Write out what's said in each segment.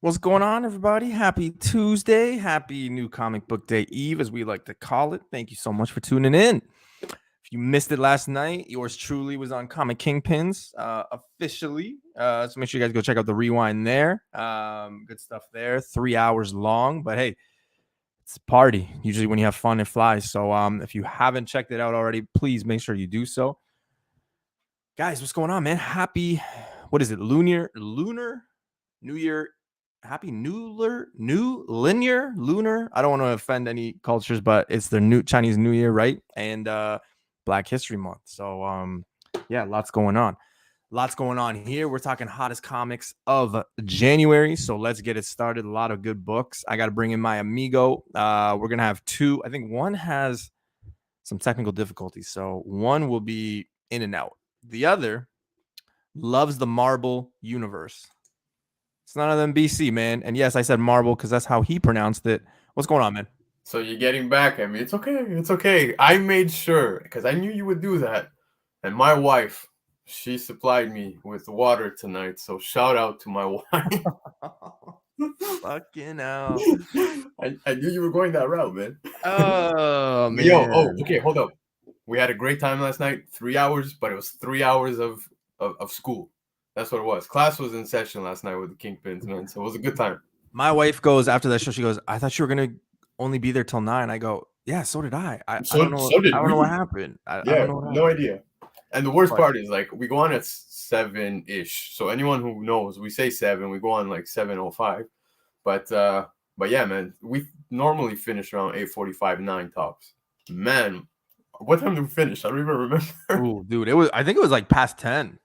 What's going on, everybody? Happy Tuesday. Happy New Comic Book Day Eve, as we like to call it. Thank you so much for tuning in. If you missed it last night, yours truly was on Comic Kingpins officially. So make sure you guys go check out the rewind there. Good stuff there. 3 hours long, but hey, it's a party. Usually when you have fun, it flies. So if you haven't checked it out already, please make sure you do so. Guys, what's going on, man? Happy, what is it? Lunar New Year. Happy lunar. I don't want to offend any cultures, but it's the new Chinese New Year, right? And Black History Month. So yeah, lots going on. Lots going on here. We're talking hottest comics of January. So let's get it started. A lot of good books. I got to bring in my amigo. We're going to have two. I think one has some technical difficulties. So one will be in and out. The other loves the Marvel universe. It's none of them BC, man. And yes, I said Marvel because that's how he pronounced it. What's going on, man? So you're getting back at me. It's okay. It's okay. I made sure because I knew you would do that. And my wife, she supplied me with water tonight. So shout out to my wife. Fucking hell. I knew you were going that route, man. Oh, man. Yo, okay, hold up. We had a great time last night. 3 hours, but it was 3 hours of school. That's what it was. Class was in session last night with the Kingpins, man. So it was a good time. My wife goes after that show. She goes, I thought you were going to only be there till 9. I go, yeah, so did I. I don't know. So did I don't we. know what happened. I Yeah, don't know what happened. no idea. And the worst part is, like, we go on at 7-ish. So anyone who knows, we say 7. We go on like 7:05. But yeah, man, we normally finish around 8:45, 9 tops. Man, what time did we finish? I don't even remember. Oh, dude, I think it was like past 10.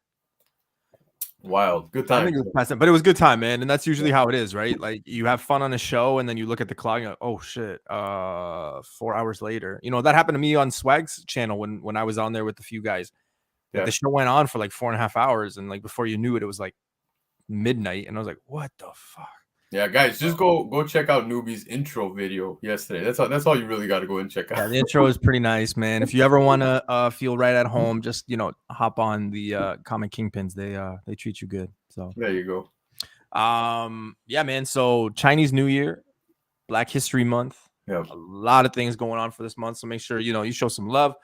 Wild. Good time. I think it was past 10, but it was a good time, man. And that's usually how it is, right? Like you have fun on a show and then you look at the clock and you're like, oh shit, 4 hours later. You know, that happened to me on Swag's channel when I was on there with a few guys. Yeah. The show went on for like 4.5 hours, and like before you knew it, it was like midnight, and I was like, what the fuck? Yeah, guys, just go check out Newbie's intro video yesterday. That's all you really got to go and check out. Yeah, the intro is pretty nice, man. If you ever want to feel right at home, just hop on the Comic Kingpins. They treat you good. So there you go. Yeah, man. So Chinese New Year, Black History Month. Yeah, a lot of things going on for this month. So make sure you show some love.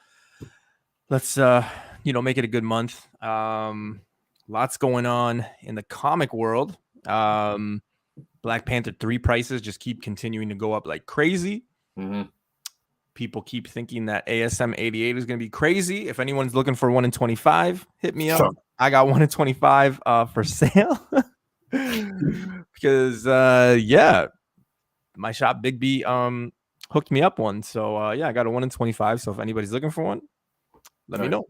Let's make it a good month. Lots going on in the comic world. Black Panther 3 prices just keep continuing to go up like crazy. Mm-hmm. People keep thinking that ASM 88 is going to be crazy. If anyone's looking for 1 in 25, hit me up. Sure. I got 1 in 25 for sale. Because my shop Big B hooked me up one. So I got a 1 in 25. So if anybody's looking for one, let me know.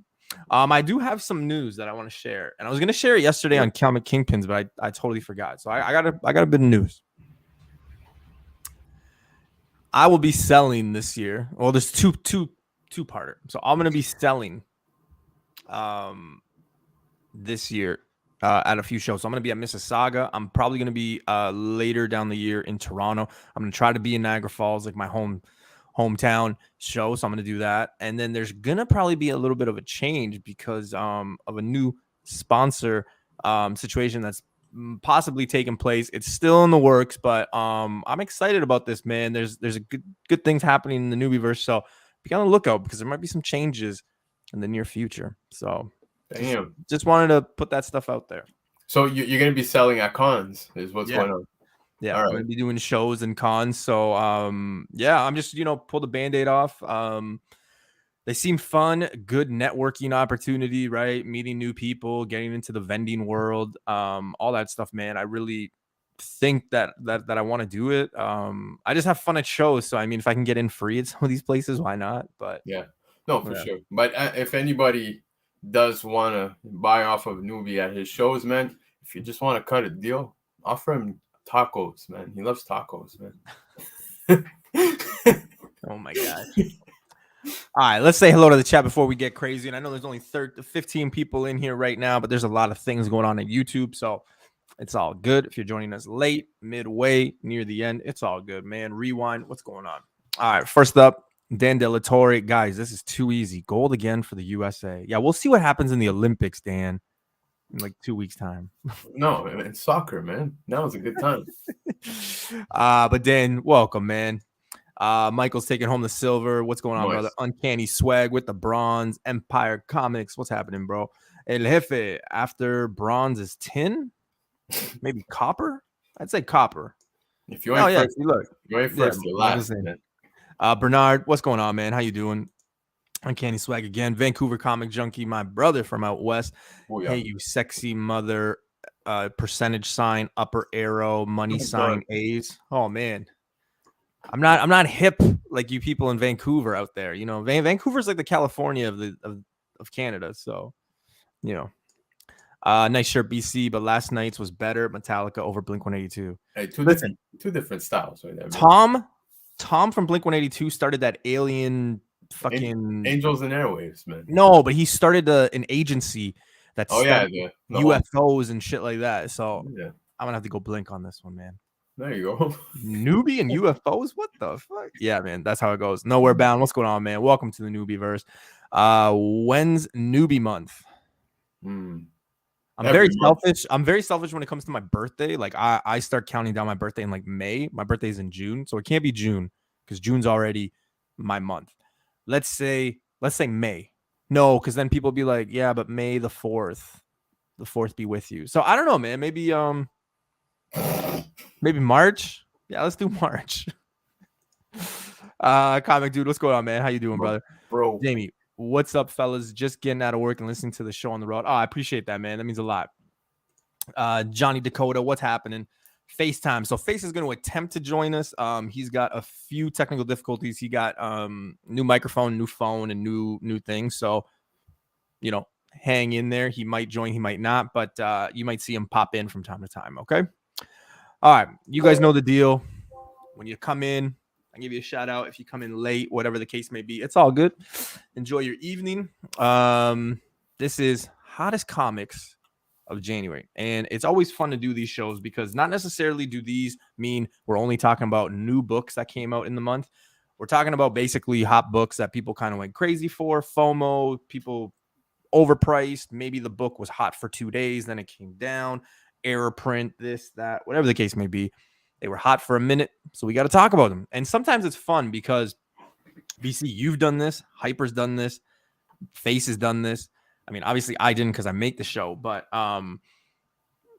I do have some news that I want to share, and I was going to share it yesterday on Comic Kingpins, but I totally forgot. So I got a bit of news. I will be selling this year. Well, there's two-parter. So I'm going to be selling this year at a few shows. So I'm going to be at Mississauga. I'm probably going to be later down the year in Toronto. I'm going to try to be in Niagara Falls, like my hometown show. So I'm going to do that. And then there's going to probably be a little bit of a change because of a new sponsor situation that's possibly taking place. It's still in the works, but I'm excited about this, man. There's a good things happening in the newbieverse. So be on the lookout because there might be some changes in the near future. So just wanted to put that stuff out there. So you're going to be selling at cons is what's going on. Yeah, I'm going to be doing shows and cons. So, I'm just, pull the Band-Aid off. They seem fun, good networking opportunity, right? Meeting new people, getting into the vending world, all that stuff, man. I really think that I want to do it. I just have fun at shows. So, I mean, if I can get in free at some of these places, why not? But yeah, no, for sure. But if anybody does want to buy off of Newbie at his shows, man, if you just want to cut a deal, offer him tacos, man. He loves tacos, man. Oh my god. All right, let's say hello to the chat before we get crazy. And I know there's only 15 people in here right now, but there's a lot of things going on YouTube, so it's all good. If you're joining us late, midway, near the end, it's all good, man. Rewind. What's going on? All right, first up, Dan De La Torre. Guys, this is too easy. Gold again for the USA. Yeah, we'll see what happens in the Olympics, Dan. in like 2 weeks' time. No, it's soccer, man. Now is a good time. But Dan, welcome, man. Michael's taking home the silver. What's going on, Nice. brother? Uncanny Swag with the bronze. Empire Comics. What's happening, bro? El Jefe, after bronze is tin? Maybe copper? I'd say copper. If you ain't first, look. you ain't first, you're last, man. Bernard, what's going on, man? How you doing? Uncanny Swag again. Vancouver Comic Junkie, my brother from out west. Oh, yeah. Hey, you sexy mother. Percentage sign, upper arrow, money sign, A's. Oh man. I'm not hip like you people in Vancouver out there. You know, Vancouver's like the California of Canada. So, you know, nice shirt, BC. But last night's was better. Metallica over Blink 182. Hey, two different styles right there. Tom from Blink 182 started that alien fucking Angels and Airwaves, man. No, but he started an agency that's the UFOs and shit like that. So yeah. I'm gonna have to go Blink on this one, man. There you go. Newbie and UFOs? What the fuck? Yeah, man. That's how it goes. Nowhere Bound. What's going on, man? Welcome to the Newbie verse. When's Newbie month? I'm very selfish. I'm very selfish when it comes to my birthday. Like I start counting down my birthday in like May. My birthday's in June, so it can't be June because June's already my month. Let's say May. No, because then people be like, yeah, but May the 4th be with you. So I don't know, man. Maybe March. Yeah, let's do March. Comic dude, what's going on, man? How you doing, brother? Bro. Jamie, what's up, fellas? Just getting out of work and listening to the show on the road. Oh, I appreciate that, man. That means a lot. Johnny Dakota, what's happening? FaceTime. So Face is going to attempt to join us. He's got a few technical difficulties. He got new microphone, new phone, and new things. So, you know, hang in there. He might join, he might not, but you might see him pop in from time to time. Okay. All right. You guys know the deal. When you come in, I give you a shout out. If you come in late, whatever the case may be, it's all good. Enjoy your evening. This is hottest comics of January. And it's always fun to do these shows because not necessarily do these mean we're only talking about new books that came out in the month. We're talking about basically hot books that people kind of went crazy for, FOMO, people overpriced. Maybe the book was hot for 2 days, then it came down, error print, this, that, whatever the case may be. They were hot for a minute, so we got to talk about them. And sometimes it's fun because, BC, you've done this, Hyper's done this, Face has done this. I mean, obviously I didn't because I make the show, but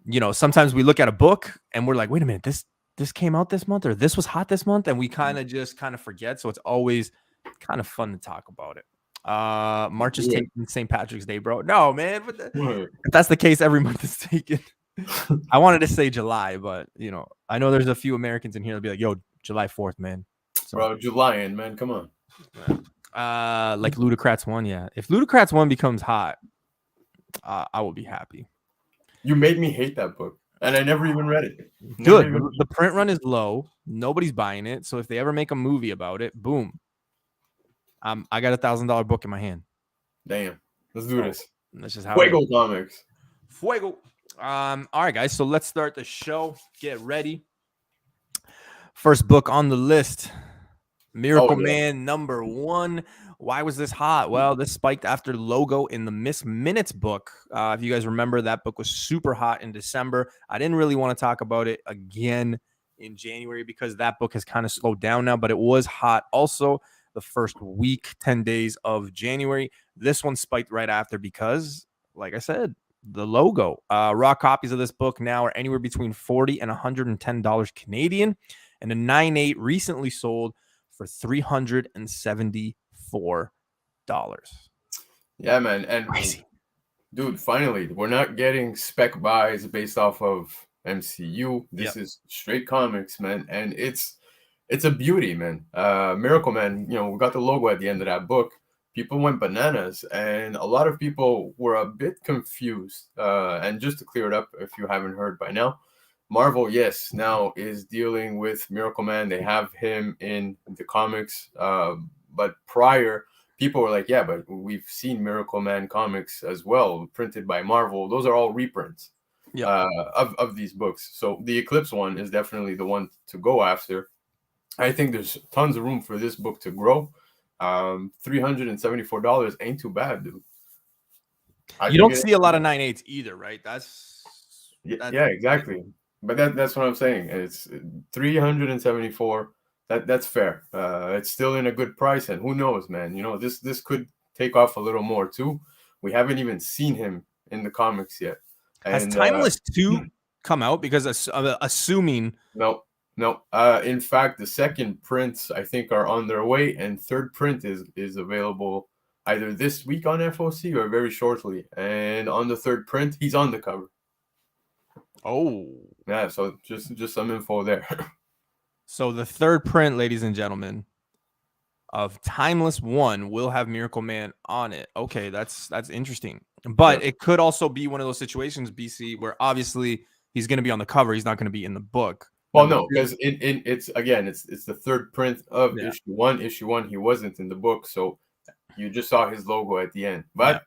you know, sometimes we look at a book and we're like, wait a minute, this came out this month, or this was hot this month, and we kind of forget. So it's always kind of fun to talk about it. March is taking St. Patrick's Day, bro. No, man, but if that's the case, every month is taken. I wanted to say July, but you know, I know there's a few Americans in here that'll be like, yo, July 4th, man. So, bro, July, man, come on. Like Ludacrats 1, yeah. If Ludacrats 1 becomes hot, I will be happy. You made me hate that book, and I never even read it. Good. The print run is low. Nobody's buying it. So if they ever make a movie about it, boom. I got $1,000 book in my hand. Damn. Let's do this. That's just how FUEGO Comics. FUEGO. All right, guys. So let's start the show. Get ready. First book on the list. Miracle Man #1. Why was this hot? Well, this spiked after Logo in the Miss Minutes book. If you guys remember, that book was super hot in December. I didn't really want to talk about it again in January because that book has kind of slowed down now, but it was hot also the first week, 10 days of January. This one spiked right after because, like I said, the Logo. Raw copies of this book now are anywhere between $40 and $110 Canadian, and a 9.8 recently sold for $374. Yeah, man. And crazy. Dude, finally, we're not getting spec buys based off of MCU. This is straight comics, man. And it's a beauty, man. Miracle Man, you know, we got the logo at the end of that book. People went bananas, and a lot of people were a bit confused. And just to clear it up, if you haven't heard by now, Marvel, yes, now is dealing with Miracle Man. They have him in the comics. But prior, people were like, yeah, but we've seen Miracle Man comics as well, printed by Marvel. Those are all reprints of these books. So the Eclipse one is definitely the one to go after. I think there's tons of room for this book to grow. $374 ain't too bad, dude. You don't see a lot of 9/8s either, right? That's yeah, exactly. But that's what I'm saying. It's 374. That's fair. It's still in a good price, and who knows, man? You know, this could take off a little more too. We haven't even seen him in the comics yet. Has And Timeless 2 come out? Because assuming no. In fact, the second prints I think are on their way, and third print is available either this week on FOC or very shortly. And on the third print, he's on the cover. Oh, yeah. So just some info there. So the third print, ladies and gentlemen, of Timeless 1 will have Miracle Man on it. Okay, that's interesting. But it could also be one of those situations, BC, where obviously he's going to be on the cover. He's not going to be in the book. Well, no, because it's the third print of issue 1. Issue 1, he wasn't in the book, so you just saw his logo at the end. But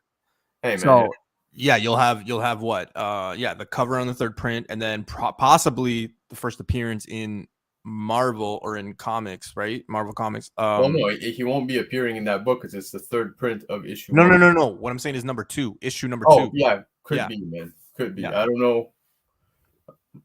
hey, man. So you'll have what? The cover on the third print, and then possibly the first appearance in Marvel or in comics, right? Marvel Comics. Well, no, he won't be appearing in that book because it's the third print of issue. No. What I'm saying is number 2, issue number 2. Oh, yeah, could be, man. Could be. Yeah. I don't know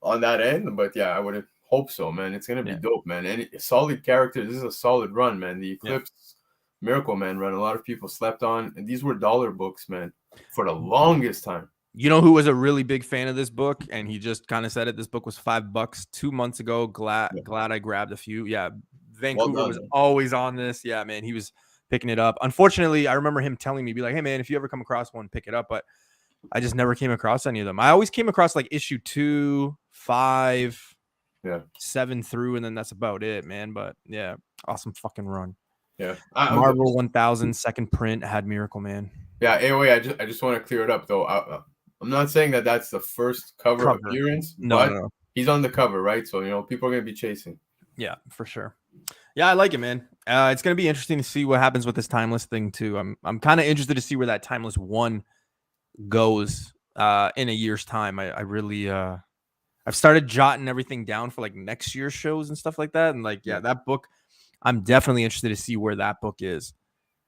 on that end, but yeah, I would hope so, man. It's gonna be dope, man. And solid character. This is a solid run, man. The Eclipse Miracle Man run. A lot of people slept on, and these were dollar books, man, for the longest time. You know who was a really big fan of this book, and he just kind of said it. This book was $5 2 months ago. Glad I grabbed a few. Yeah, Vancouver was always on this. Yeah, man, he was picking it up. Unfortunately, I remember him telling me, "Be like, hey, man, if you ever come across one, pick it up." But I just never came across any of them. I always came across like issue 2, 5, 7 through, and then that's about it, man. But yeah, awesome fucking run. Yeah, Marvel 1000 second print had Miracle Man. Yeah, anyway, I just want to clear it up though. I'm not saying that that's the first cover appearance, but he's on the cover, right? So, you know, people are going to be chasing. Yeah, for sure. Yeah, I like it, man. It's going to be interesting to see what happens with this Timeless thing, too. I'm kind of interested to see where that Timeless 1 goes in a year's time. I really, I've started jotting everything down for like next year's shows and stuff like that. And like, that book, I'm definitely interested to see where that book is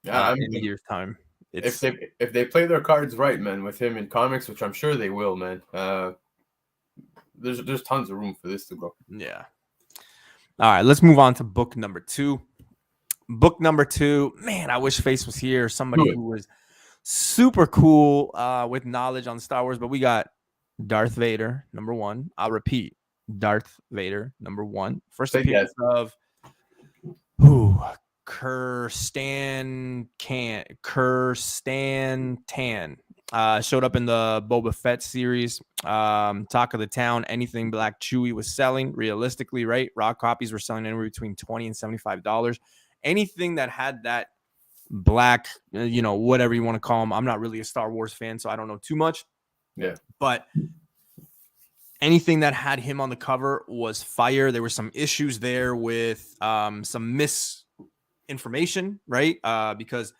in a year's time. If they play their cards right, man, with him in comics, which I'm sure they will, man. There's tons of room for this to go. Yeah. All right, let's move on to book number 2. Book number 2, man, I wish Face was here. Somebody who was super cool with knowledge on Star Wars. But we got Darth Vader number 1. I'll repeat, Darth Vader number 1. First appearance of Kirstan Tan showed up in the Boba Fett series. Talk of the town, anything Black Chewie was selling realistically, right? Raw copies were selling anywhere between $20 and $75. Anything that had that black, whatever you want to call them. I'm not really a Star Wars fan, so I don't know too much. Yeah, but anything that had him on the cover was fire. There were some issues there with some misinformation, right? Because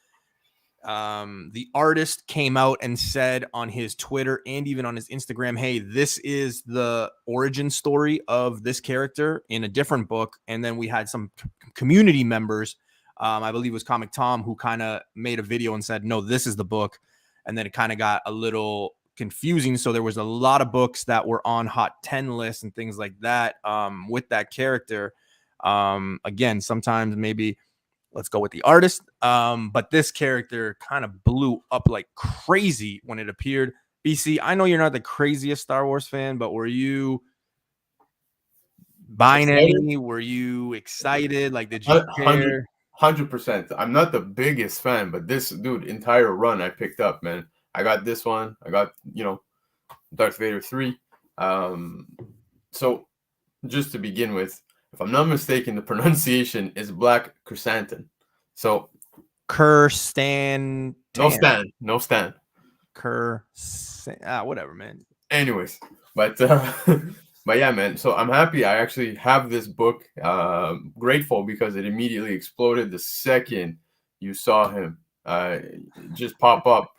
the artist came out and said on his Twitter and even on his Instagram, hey, this is the origin story of this character in a different book. And then we had some community members, I believe it was Comic Tom, who kind of made a video and said, no, this is the book. And then it kind of got a little confusing. So there was a lot of books that were on Hot 10 lists and things like that with that character. Again, sometimes maybe let's go with the artist. But this character kind of blew up like crazy when it appeared. BC, I know you're not the craziest Star Wars fan, but were you buying any? Were you excited? Like, did you care? 100%. I'm not the biggest fan, but this dude entire run I picked up, man. I got this one. I got, Darth Vader 3. So just to begin with, if I'm not mistaken, the pronunciation is Black Chrysanthemum. So Kirstan. No Stan. Whatever, man. Anyways, but yeah, man. So I'm happy I actually have this book. Grateful because it immediately exploded the second you saw him just pop up.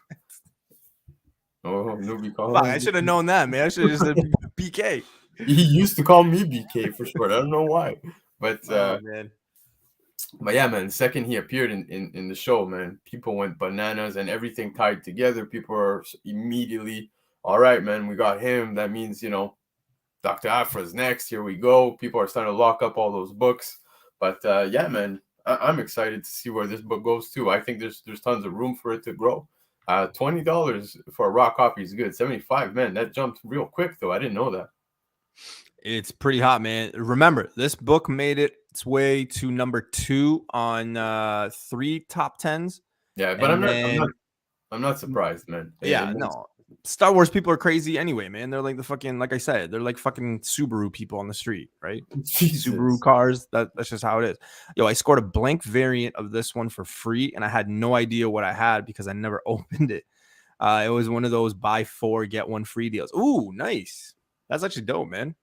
Oh, newbie call. I should have known that, man. I should have just said BK. He used to call me BK for short. I don't know why, but man. But yeah, man, the second he appeared in the show, man, people went bananas and everything tied together. People are immediately, all right, man, we got him. That means, Dr. Afra's next. Here we go. People are starting to lock up all those books. But yeah, man, I'm excited to see where this book goes too. I think there's tons of room for it to grow. $20 for a raw copy is good. 75, man, that jumped real quick though. I didn't know that. It's pretty hot, man. Remember, this book made its way to number 2 on 3 top 10s. Yeah, but And I'm not surprised, man. Yeah, no. Star Wars people are crazy anyway, man. They're like the fucking, like I said, they're like fucking Subaru people on the street, right? Jesus. Subaru cars. That's just how it is. Yo, I scored a blank variant of this one for free, and I had no idea what I had because I never opened it. It was one of those buy 4 get 1 free deals. Ooh, nice. That's actually dope, man.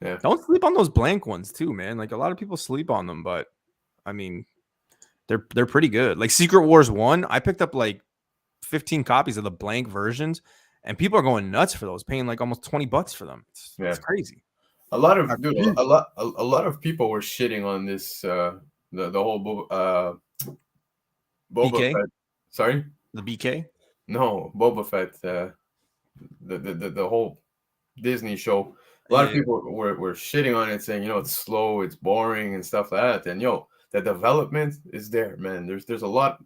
Yeah. Don't sleep on those blank ones too, man. Like a lot of people sleep on them, but I mean, they're pretty good. Like Secret Wars 1, I picked up like 15 copies of the blank versions, and people are going nuts for those, paying like almost $20 for them. It's crazy. A lot of of people were shitting on this the whole Boba BK? Fett. Sorry, The BK? no, Boba Fett. The whole Disney show. A lot of people were shitting on it, saying it's slow, it's boring, and stuff like that. And the development is there, man. There's a lot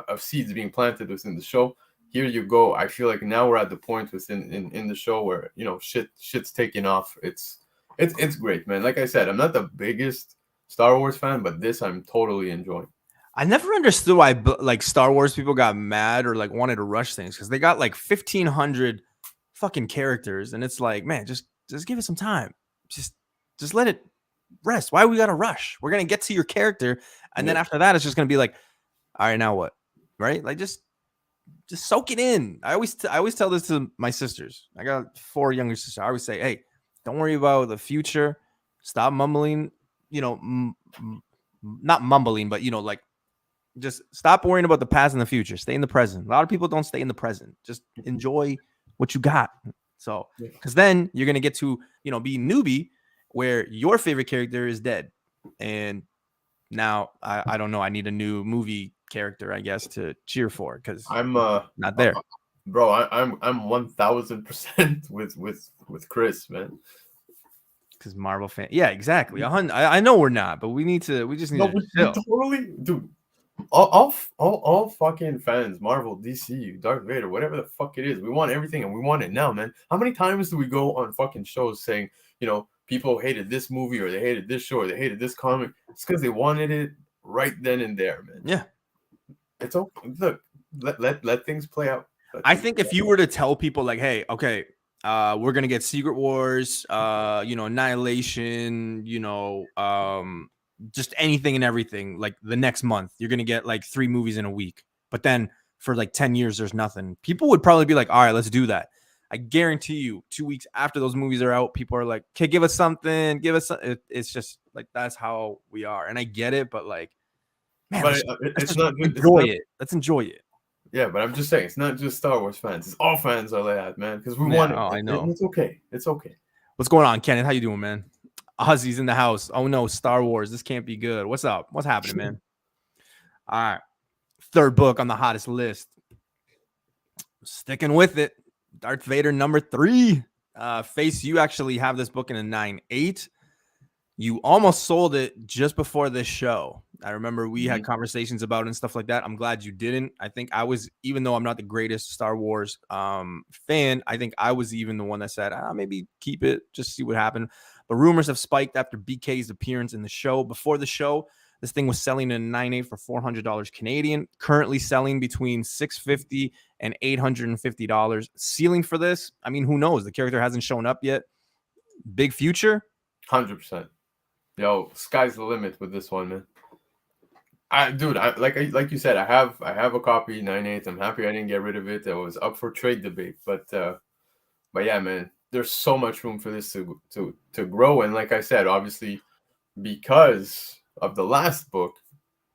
of seeds being planted within the show. Here you go. I feel like now we're at the point within in the show where shit's taking off. It's great, man. Like I said, I'm not the biggest Star Wars fan, but this I'm totally enjoying. I never understood why like Star Wars people got mad or like wanted to rush things, because they got like 1,500 fucking characters, and it's like, man, just give it some time. Just let it rest. Why we gotta rush? We're gonna get to your character, and then after that, it's just gonna be like, all right, now what? Right? Like just soak it in. I always tell this to my sisters. I got 4 younger sisters. I always say, hey, don't worry about the future. Stop mumbling. Not mumbling, but like just stop worrying about the past and the future. Stay in the present. A lot of people don't stay in the present. Just enjoy what you got. So, because then you're gonna get to be newbie, where your favorite character is dead, and now I don't know. I need a new movie character, I guess, to cheer for, because I'm not there, bro. I'm 1,000% with Chris, man. Because Marvel fan. Yeah, exactly. I know we're not, but we just need to chill. Totally, dude. All fucking fans, Marvel, DC, Darth Vader, whatever the fuck it is, we want everything and we want it now, man. How many times do we go on fucking shows saying, people hated this movie or they hated this show or they hated this comic? It's because they wanted it right then and there, man. Yeah, it's okay. Look, let things play out. I think if you were to tell people like, hey, okay, we're gonna get Secret Wars, Annihilation, just anything and everything, like the next month, you're gonna get like 3 movies in a week, but then for like 10 years there's nothing, people would probably be like, all right, let's do that. I guarantee you 2 weeks after those movies are out, people are like, okay, give us something, it's just like, that's how we are. And I get it, but like, man, let's enjoy it. Yeah, but I'm just saying, it's not just Star Wars fans, it's all fans are like that, man, because we want it. I know. It's okay. What's going on, Kenneth? How you doing, man? Ozzy's in the house. Oh no, Star Wars. This can't be good. What's up? What's happening, man? All right. 3rd book on the hottest list. Sticking with it. Darth Vader number 3. Face, you actually have this book in a 9.8. You almost sold it just before this show. I remember we had conversations about it and stuff like that. I'm glad you didn't. I think I was, even though I'm not the greatest Star Wars fan, I think I was even the one that said, maybe keep it, just see what happened. But rumors have spiked after BK's appearance in the show. Before the show, this thing was selling in a 9.8 for $400 Canadian. Currently selling between $650 and $850. Ceiling for this, I mean, who knows? The character hasn't shown up yet. Big future? 100%. Yo, sky's the limit with this one, man. Like you said, I have a copy 9.8. I'm happy I didn't get rid of it. It was up for trade debate, but yeah, man, there's so much room for this to grow. And like I said, obviously, because of the last book,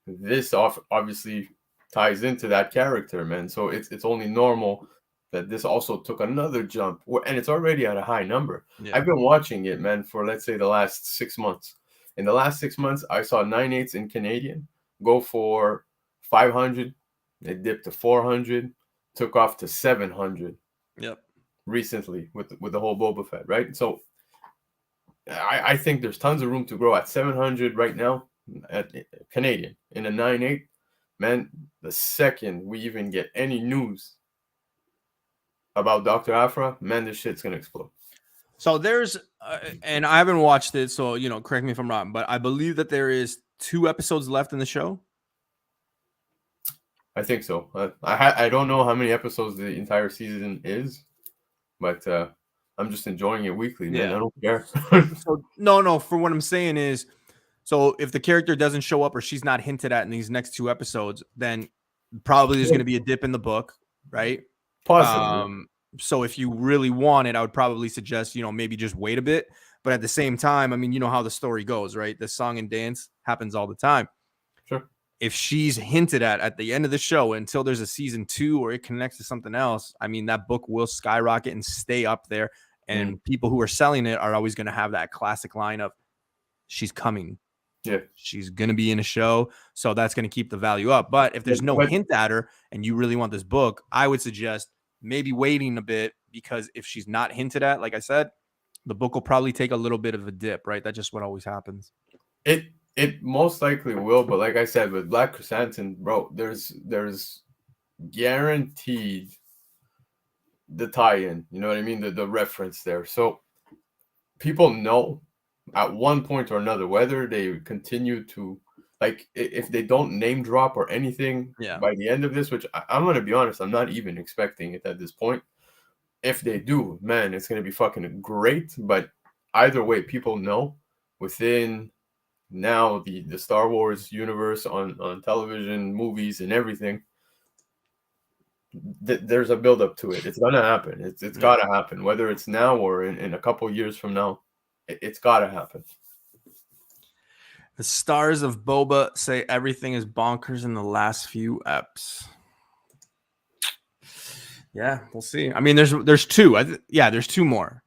this obviously ties into that character, man. So it's only normal that this also took another jump, and it's already at a high number. Yeah. I've been watching it, man, for let's say the last 6 months, In the last 6 months, I saw 9/8 in Canadian go for 500. It dipped to 400, took off to 700. Yep. Recently with the whole Boba Fett, right? So I think there's tons of room to grow at 700 right now at Canadian in a 9/8. Man, the second we even get any news about Dr. Aphra, man, this shit's gonna explode. So there's, and I haven't watched it, so correct me if I'm wrong, but I believe that there is 2 episodes left in the show. I think so. I don't know how many episodes the entire season is, but I'm just enjoying it weekly, man. Yeah. I don't care. So no. For what I'm saying is, so if the character doesn't show up or she's not hinted at in these next 2 episodes, then probably there's going to be a dip in the book, right? Possibly. So if you really want it, I would probably suggest, maybe just wait a bit. But at the same time, I mean, you know how the story goes, right? The song and dance happens all the time. Sure. If she's hinted at the end of the show until there's a season 2 or it connects to something else, I mean, that book will skyrocket and stay up there. And people who are selling it are always going to have that classic line of, she's coming. Yeah. She's going to be in a show. So that's going to keep the value up. But if there's no hint at her and you really want this book, I would suggest maybe waiting a bit, because if she's not hinted at, like I said, the book will probably take a little bit of a dip, right? That's just what always happens. It most likely will, but like I said, with Black Chrysanthemum, bro, there's guaranteed the tie-in. You know what I mean? The reference there. So people know at one point or another whether they continue to, like, if they don't name drop or anything by the end of this, which I'm gonna be honest, I'm not even expecting it at this point. If they do, man, it's gonna be fucking great. But either way, people know within now the Star Wars universe on television, movies, and everything, there's a build up to it. It's gonna happen. It's gotta happen, whether it's now or in a couple years from now. It's gotta happen. The stars of Boba say everything is bonkers in the last few eps. Yeah, we'll see. I mean, there's 2. There's 2 more.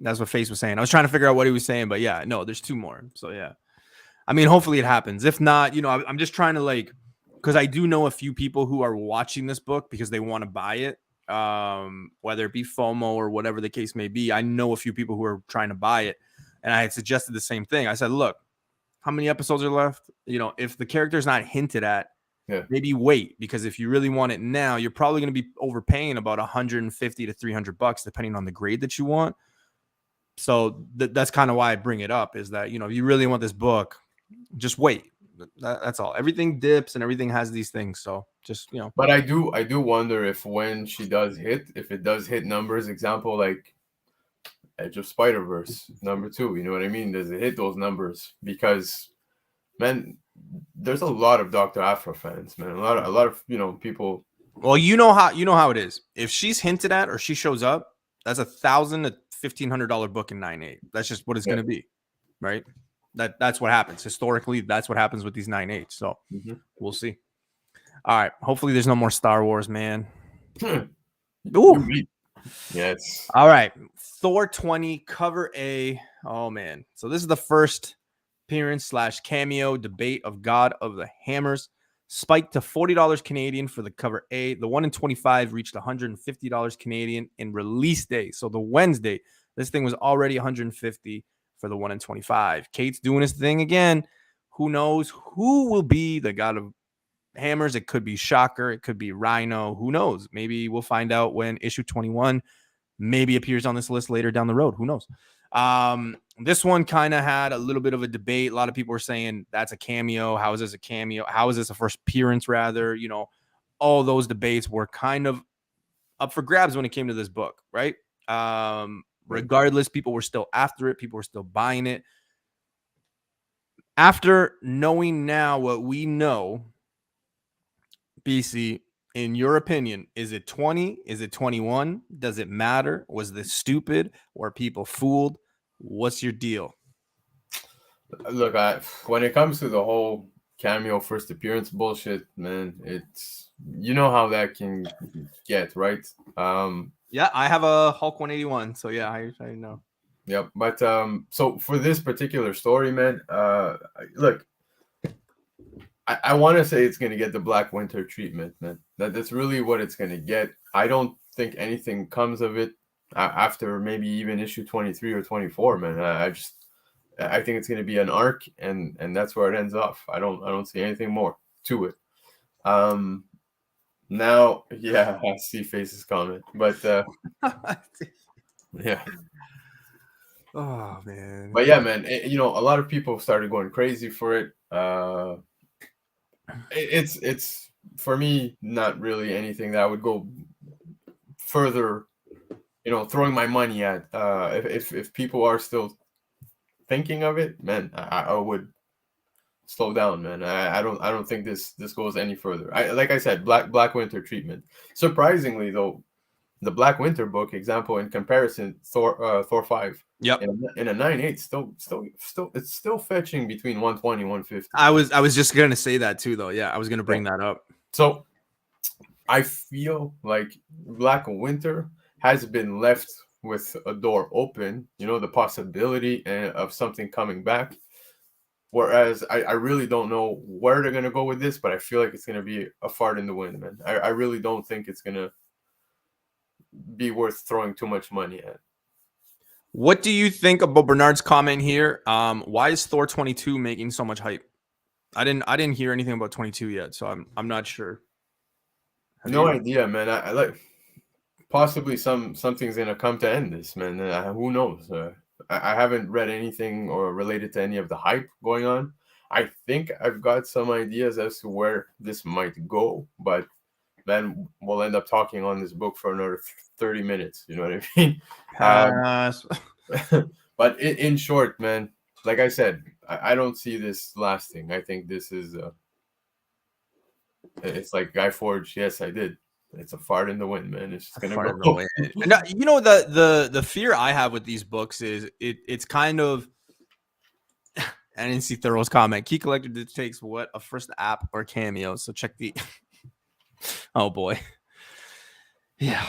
That's what Face was saying. I was trying to figure out what he was saying, but yeah, no, there's 2 more. So yeah, I mean, hopefully it happens. If not, I'm just trying to because I do know a few people who are watching this book because they want to buy it, whether it be FOMO or whatever the case may be. I know a few people who are trying to buy it, and I had suggested the same thing. I said, look, how many episodes are left? If the character is not hinted at, maybe wait, because if you really want it now, you're probably going to be overpaying about $150 to $300 depending on the grade that you want. So that's kind of why I bring it up, is that, if you really want this book, just wait. That's all. Everything dips and everything has these things. So just, But I do wonder if when she does hit, if it does hit numbers, example, like Edge of Spider-Verse #2, you know what I mean? Does it hit those numbers? Because, man, there's a lot of Dr. Aphra fans, man. A lot of people. Well, you know how it is. If she's hinted at or she shows up, that's $1,000 to $1,500 book in 9/8. That's just what it's going to be, right? That's what happens historically. That's what happens with these 9/8. So we'll see. All right. Hopefully, there's no more Star Wars, man. Ooh. Yes. All right. Thor 20 cover A. Oh man. So this is the first appearance / cameo debate of God of the Hammers. Spiked to $40 Canadian for the cover A. The 1 in 25 reached $150 Canadian in release day. So the Wednesday, this thing was already $150 for the 1 in 25. Kate's doing his thing again. Who knows who will be the God of Hammers? It could be Shocker. It could be Rhino. Who knows? Maybe we'll find out when issue 21 maybe appears on this list later down the road. Who knows? This one kind of had a little bit of a debate. A lot of people were saying that's a cameo. How is this a cameo? How is this a first appearance, rather? All those debates were kind of up for grabs when it came to this book, right? Regardless, people were still after it. People were still buying it. After knowing now what we know, BC, in your opinion, is it 20? Is it 21? Does it matter? Was this stupid? Were people fooled? What's your deal? Look, when it comes to the whole cameo first appearance bullshit, man, it's, how that can get, right? Yeah, I have a Hulk 181, so yeah, I know. Yep. But so for this particular story, man, look, I want to say it's going to get the Black Winter treatment, man. That's really what it's going to get. I don't think anything comes of it after maybe even issue 23 or 24, man. I think it's going to be an arc, and that's where it ends off. I don't see anything more to it. Now, yeah, I see Face's comment, but yeah. Oh man. But yeah, man, you know, a lot of people started going crazy for it. It's for me not really anything that I would go further, you know, throwing my money at. If people are still thinking of it, man, I would slow down, man. I don't think this goes any further. Like I said, Black Winter treatment. Surprisingly though, the Black Winter book example in comparison, Thor 5. Yep. In a 9.8, still it's still fetching between 120 150. I was just gonna say that too, though. Yeah, I was gonna bring that up. So I feel like Black Winter has been left with a door open, you know, the possibility of something coming back. Whereas I really don't know where they're gonna go with this, but I feel like it's gonna be a fart in the wind, man. I really don't think it's gonna be worth throwing too much money at. What do you think about Bernard's comment here? Why is Thor 22 making so much hype? I didn't hear anything about 22 yet, so I'm not sure. No idea, man. I like possibly something's gonna come to end this, man. Who knows? I haven't read anything or related to any of the hype going on. I think I've got some ideas as to where this might go, but then we'll end up talking on this book for another 30 minutes. You know what I mean? But in short, man, like I said, I don't see this lasting. I think this is it's like Guy Forge. Yes, I did. It's a fart in the wind, man. It's just gonna go. No, you know, the fear I have with these books is it's kind of. I didn't see Thorough's comment. Key Collector takes what a first app or cameo. So check the. Oh boy. Yeah.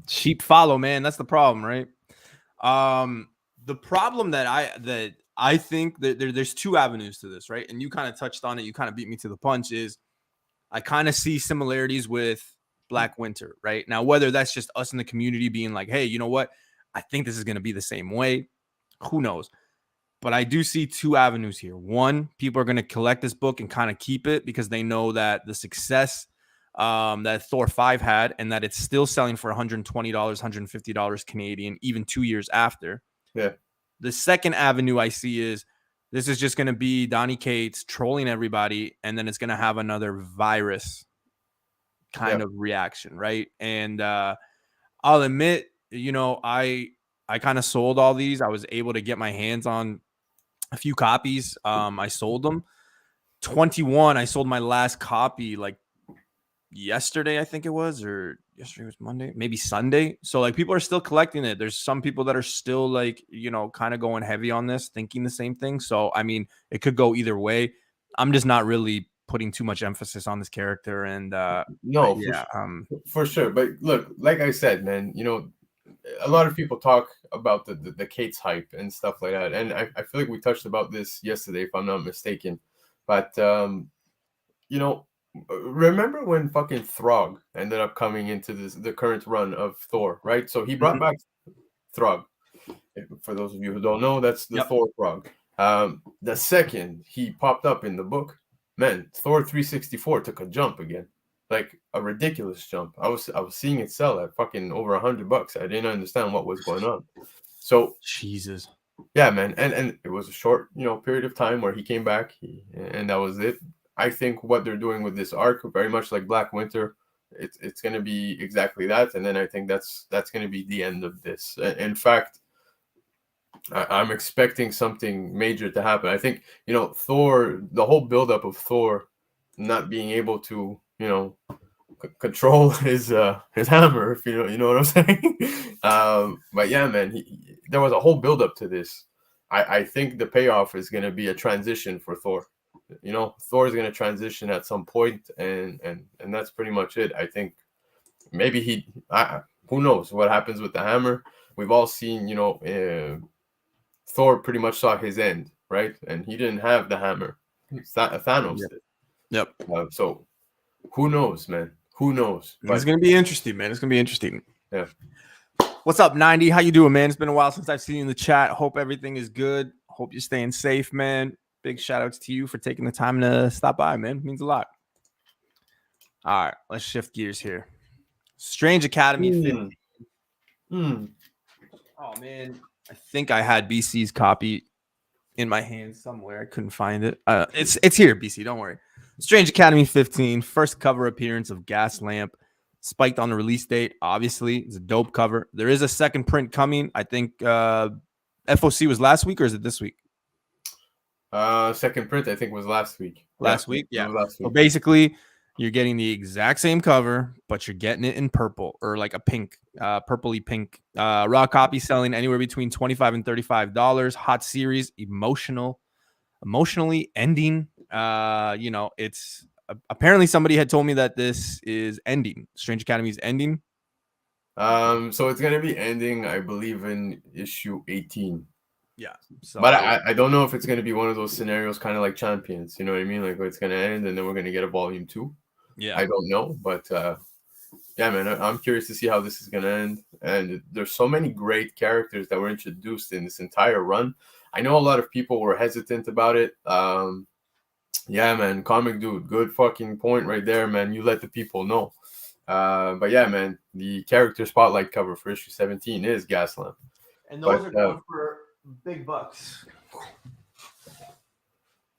Sheep follow, man. That's the problem, right? The problem that I think that there's two avenues to this, right? And you kind of touched on it. You kind of beat me to the punch. Is I kind of see similarities with Black Winter, right? Now, whether that's just us in the community being like, hey, you know what? I think this is going to be the same way. Who knows? But I do see two avenues here. One, people are going to collect this book and kind of keep it because they know that the success that Thor 5 had and that it's still selling for $120, $150 Canadian, even 2 years after. Yeah. The second avenue I see is this is just going to be Donny Cates trolling everybody, and then it's going to have another virus kind of reaction, right? And I'll admit, you know, I kind of sold all these. I was able to get my hands on a few copies. I sold them. 21, I sold my last copy like yesterday, I think it was, or yesterday was Monday, maybe Sunday. So like people are still collecting it. There's some people that are still like, you know, kind of going heavy on this, thinking the same thing. So I mean, it could go either way. I'm just not really putting too much emphasis on this character. And no, yeah, for sure. But look, like I said, man, you know, a lot of people talk about the Cates hype and stuff like that, and I feel like we touched about this yesterday, if I'm not mistaken. But you know, remember when fucking Throg ended up coming into the current run of Thor, right? So he brought back Throg. For those of you who don't know, that's the Thor Throg. The second he popped up in the book, man, Thor 364 took a jump again, like a ridiculous jump. I was seeing it sell at fucking over $100. I didn't understand what was going on. So Jesus, yeah, man, and it was a short, you know, period of time where he came back, and that was it. I think what they're doing with this arc, very much like Black Winter, it's going to be exactly that, and then I think that's going to be the end of this. In fact, I'm expecting something major to happen. I think, you know, Thor, the whole buildup of Thor not being able to, you know, control his hammer, if you know what I'm saying. But yeah, man, there was a whole buildup to this. I think the payoff is going to be a transition for Thor. You know, Thor is going to transition at some point, and that's pretty much it. I think maybe who knows what happens with the hammer. we've all seen, Thor pretty much saw his end, right? And he didn't have the hammer. Thanos Yep. did. Yep. So who knows, man? Who knows? It's gonna be interesting, man. It's gonna be interesting. Yeah. What's up, 90? How you doing, man? It's been a while since I've seen you in the chat. Hope everything is good. Hope you're staying safe, man. Big shout outs to you for taking the time to stop by, man. It means a lot. All right, let's shift gears here. Strange Academy 50. Oh man, I think I had BC's copy in my hands somewhere. I couldn't find it. It's here, BC. Don't worry. Strange Academy 15, first cover appearance of Gas Lamp, spiked on the release date. Obviously, it's a dope cover. There is a second print coming. I think FOC was last week, or is it this week? Second print, I think, was last week. Last week, yeah. Last week. So basically, you're getting the exact same cover, but you're getting it in purple or like a pink, purpley pink. Raw copy selling anywhere between $25 and $35. Hot series, emotionally ending. It's apparently somebody had told me that this is ending. Strange Academy is ending. So it's gonna be ending, I believe, in issue 18. Yeah. So, but I don't know if it's gonna be one of those scenarios, kind of like Champions. You know what I mean? Like it's gonna end, and then we're gonna get a volume 2. Yeah. I don't know, but yeah, man, I'm curious to see how this is gonna end. And there's so many great characters that were introduced in this entire run. I know a lot of people were hesitant about it. Yeah, man, comic dude, good fucking point right there, man. You let the people know. But yeah, man, the character spotlight cover for issue 17 is Gaslamp. And those are going for big bucks.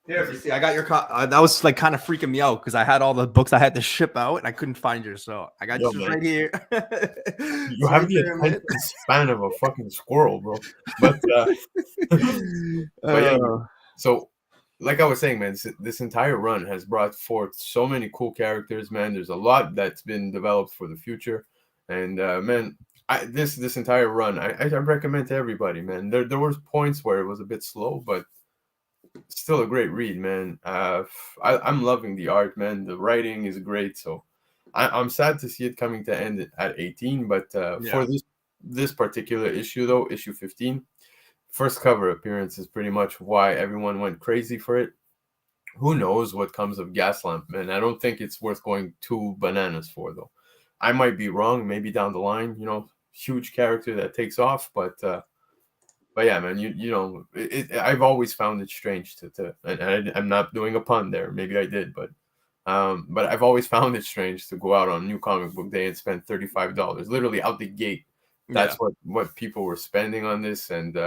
Here, see, I got your that was like kind of freaking me out because I had all the books I had to ship out and I couldn't find yours. So I got yours right here. You have the attention span of a fucking squirrel, bro. But yeah, so like I was saying, man, this entire run has brought forth so many cool characters, man. There's a lot that's been developed for the future, and man, this entire run, I recommend to everybody, man. There were points where it was a bit slow, but still a great read, man. I'm loving the art, man. The writing is great, so I'm sad to see it coming to end at 18. But for this particular issue, though, issue 15, first cover appearance is pretty much why everyone went crazy for it. Who knows what comes of Gaslamp, man? I don't think it's worth going too bananas for, though. I might be wrong. Maybe down the line, huge character that takes off, but yeah, man, I've always found it strange and I'm not doing a pun there. Maybe I did, but I've always found it strange to go out on New Comic Book Day and spend $35, literally out the gate. That's what people were spending on this. And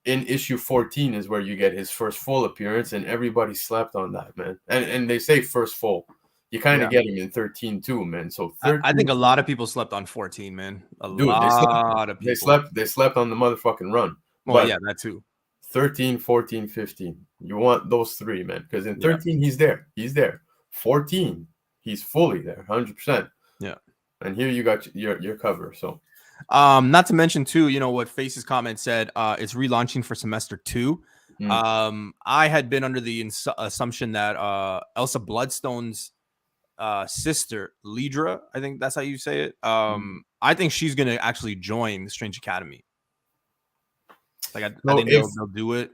in issue 14 is where you get his first full appearance, and everybody slept on that, man. And they say first full. You kind of get him in 13 too, man. So 13, I think a lot of people slept on 14, man. Lot of people. They slept on the motherfucking run. Well, yeah, that too. 13, 14, 15. You want those three, man. Because in 13, he's there. 14, he's fully there, 100%. Yeah. And here you got your cover. So not to mention too, what Face's comment said, it's relaunching for semester 2. I had been under the assumption that Elsa Bloodstone's sister, Lidra, I think that's how you say it. I think she's gonna actually join the Strange Academy. Like I think they'll do it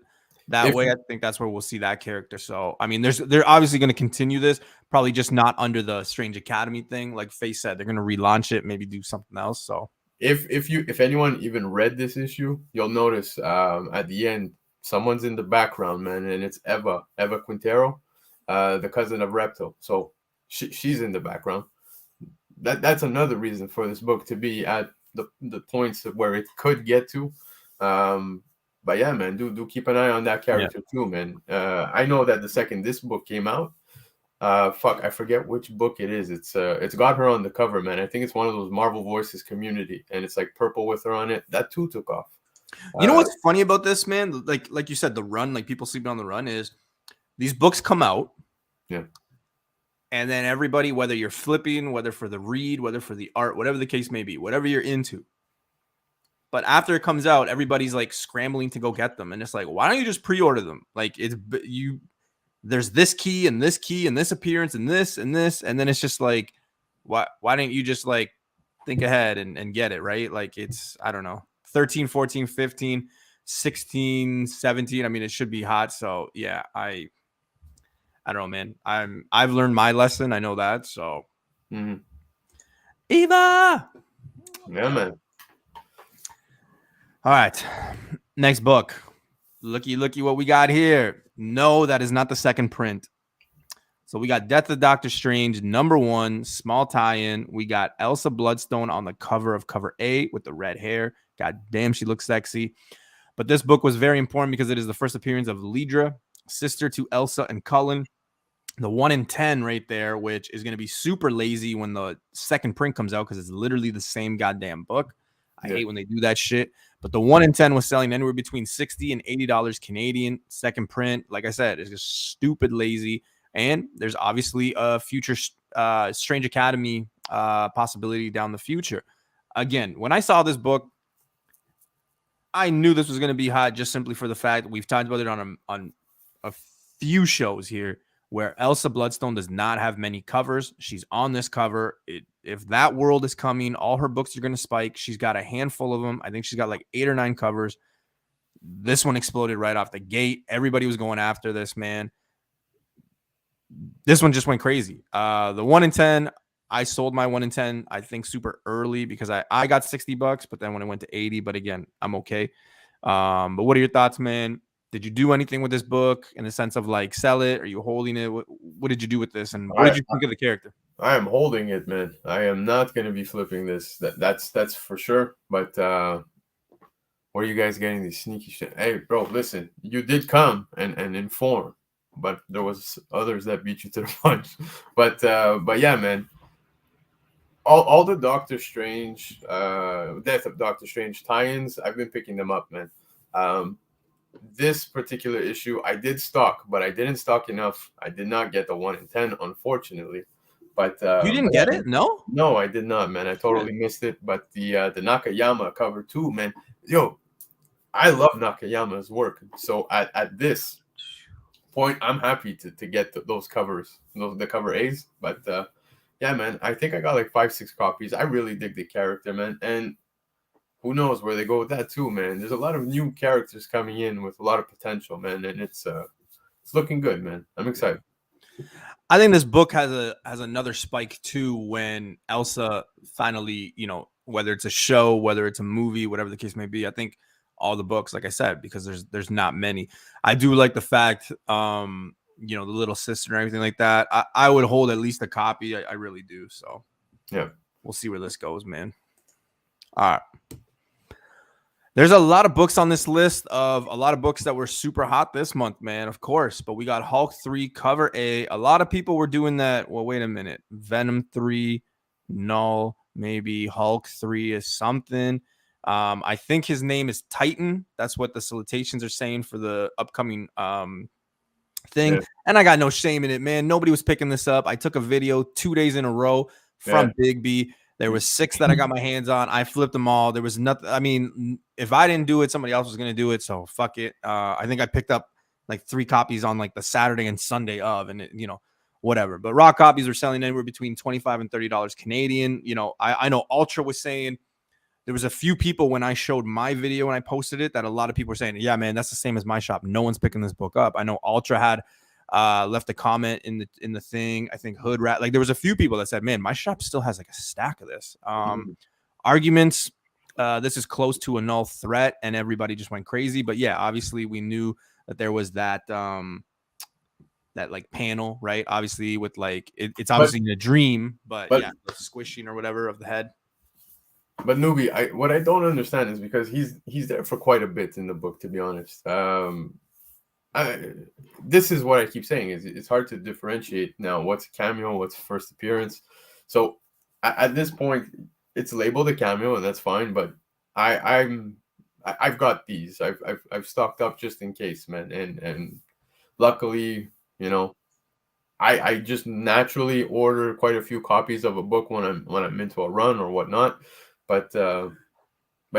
that way. I think that's where we'll see that character. So I mean, they're obviously going to continue this, probably just not under the Strange Academy thing. Like Face said, they're going to relaunch it, maybe do something else. So if anyone even read this issue, you'll notice at the end someone's in the background, man, and it's Eva Quintero, the cousin of Reptile. So she's in the background. That's another reason for this book to be at the points where it could get to. But yeah, man, do keep an eye on that character too, man. I know that the second this book came out, I forget which book it is. It's got her on the cover, man. I think it's one of those Marvel Voices Community, and it's like purple with her on it. That too took off. You know what's funny about this, man? Like you said, the run, like people sleeping on the run, is these books come out, and then everybody, whether you're flipping, whether for the read, whether for the art, whatever the case may be, whatever you're into. But after it comes out, everybody's like scrambling to go get them. And it's like, why don't you just pre-order them? Like there's this key and this key and this appearance and this and this. And then it's just like, why don't you just like think ahead and get it, right? Like I don't know. 13, 14, 15, 16, 17. I mean, it should be hot. So yeah, I don't know, man. I've learned my lesson. I know that. So Eva. Yeah, man. All right. Next book. Looky what we got here. No, that is not the second print. So we got Death of Doctor Strange, #1, small tie-in. We got Elsa Bloodstone on the cover of cover A with the red hair. God damn, she looks sexy. But this book was very important because it is the first appearance of Lidra, sister to Elsa and Cullen. The 1 in 10 right there, which is going to be super lazy when the second print comes out because it's literally the same goddamn book. I hate when they do that shit. But the 1 in 10 was selling anywhere between $60 and $80 Canadian. Second print, like I said, is just stupid lazy. And there's obviously a future Strange Academy possibility down the future. Again, when I saw this book, I knew this was going to be hot just simply for the fact that we've talked about it on a few shows here where Elsa Bloodstone does not have many covers. She's on this cover. If that world is coming, all her books are going to spike. She's got a handful of them. I think she's got like 8 or 9 covers. This one exploded right off the gate. Everybody was going after this, man. This one just went crazy. The 1 in 10, I sold my 1 in 10, I think super early because I got $60, but then when it went to 80, but again, I'm okay. But what are your thoughts, man? Did you do anything with this book in the sense of like sell it? Are you holding it? What did you do with this? And what did you think of the character? I am holding it, man. I am not going to be flipping this. That's for sure. But where are you guys getting these sneaky shit? Hey, bro, listen, you did come and inform, but there was others that beat you to the punch. But yeah, man. All the Doctor Strange, Death of Doctor Strange tie-ins, I've been picking them up, man. This particular issue, I did stock, but I didn't stock enough. I did not get the 1 in 10, unfortunately. But you didn't get it? No? No, I did not, man. I totally missed it. But the Nakayama cover too, man. Yo, I love Nakayama's work. So at this point, I'm happy to get those covers, the cover A's. But yeah, man, I think I got like 5-6 copies. I really dig the character, man. And who knows where they go with that too, man. There's a lot of new characters coming in with a lot of potential, man. And it's looking good, man. I'm excited. I think this book has another spike too when Elsa finally, whether it's a show, whether it's a movie, whatever the case may be. I think all the books, like I said, because there's not many. I do like the fact, the little sister and everything like that. I would hold at least a copy. I really do. So yeah, we'll see where this goes, man. All right. There's a lot of books on this list of a lot of books that were super hot this month, man, of course. But we got Hulk 3 cover A. A lot of people were doing that. Well, wait a minute. Venom 3, Null, maybe Hulk 3 is something. I think his name is Titan. That's what the salutations are saying for the upcoming thing. Yeah. And I got no shame in it, man. Nobody was picking this up. I took a video 2 days in a row from Big B. There was 6 that I got my hands on. I flipped them all. There was nothing. I mean, if I didn't do it, somebody else was going to do it. So fuck it. I think I picked up like 3 copies on like the Saturday and Sunday of, and it, whatever. But raw copies were selling anywhere between $25 and $30 Canadian. I know Ultra was saying there was a few people when I showed my video and I posted it that a lot of people were saying, yeah, man, that's the same as my shop. No one's picking this book up. I know Ultra had left a comment in the thing. I think Hood Rat, like there was a few people that said, man, my shop still has like a stack of this. Arguments, this is close to a null threat, and everybody just went crazy. But yeah, obviously we knew that there was that that like panel, right? Obviously with like it's obviously in a dream, but yeah, the squishing or whatever of the head. But Newbie, what I don't understand is because he's there for quite a bit in the book, to be honest. This is what I keep saying is it's hard to differentiate now what's a cameo, what's first appearance. So at this point, it's labeled a cameo, and that's fine. But I've got these. I've stocked up just in case, man. And luckily, I just naturally order quite a few copies of a book when I'm into a run or whatnot. But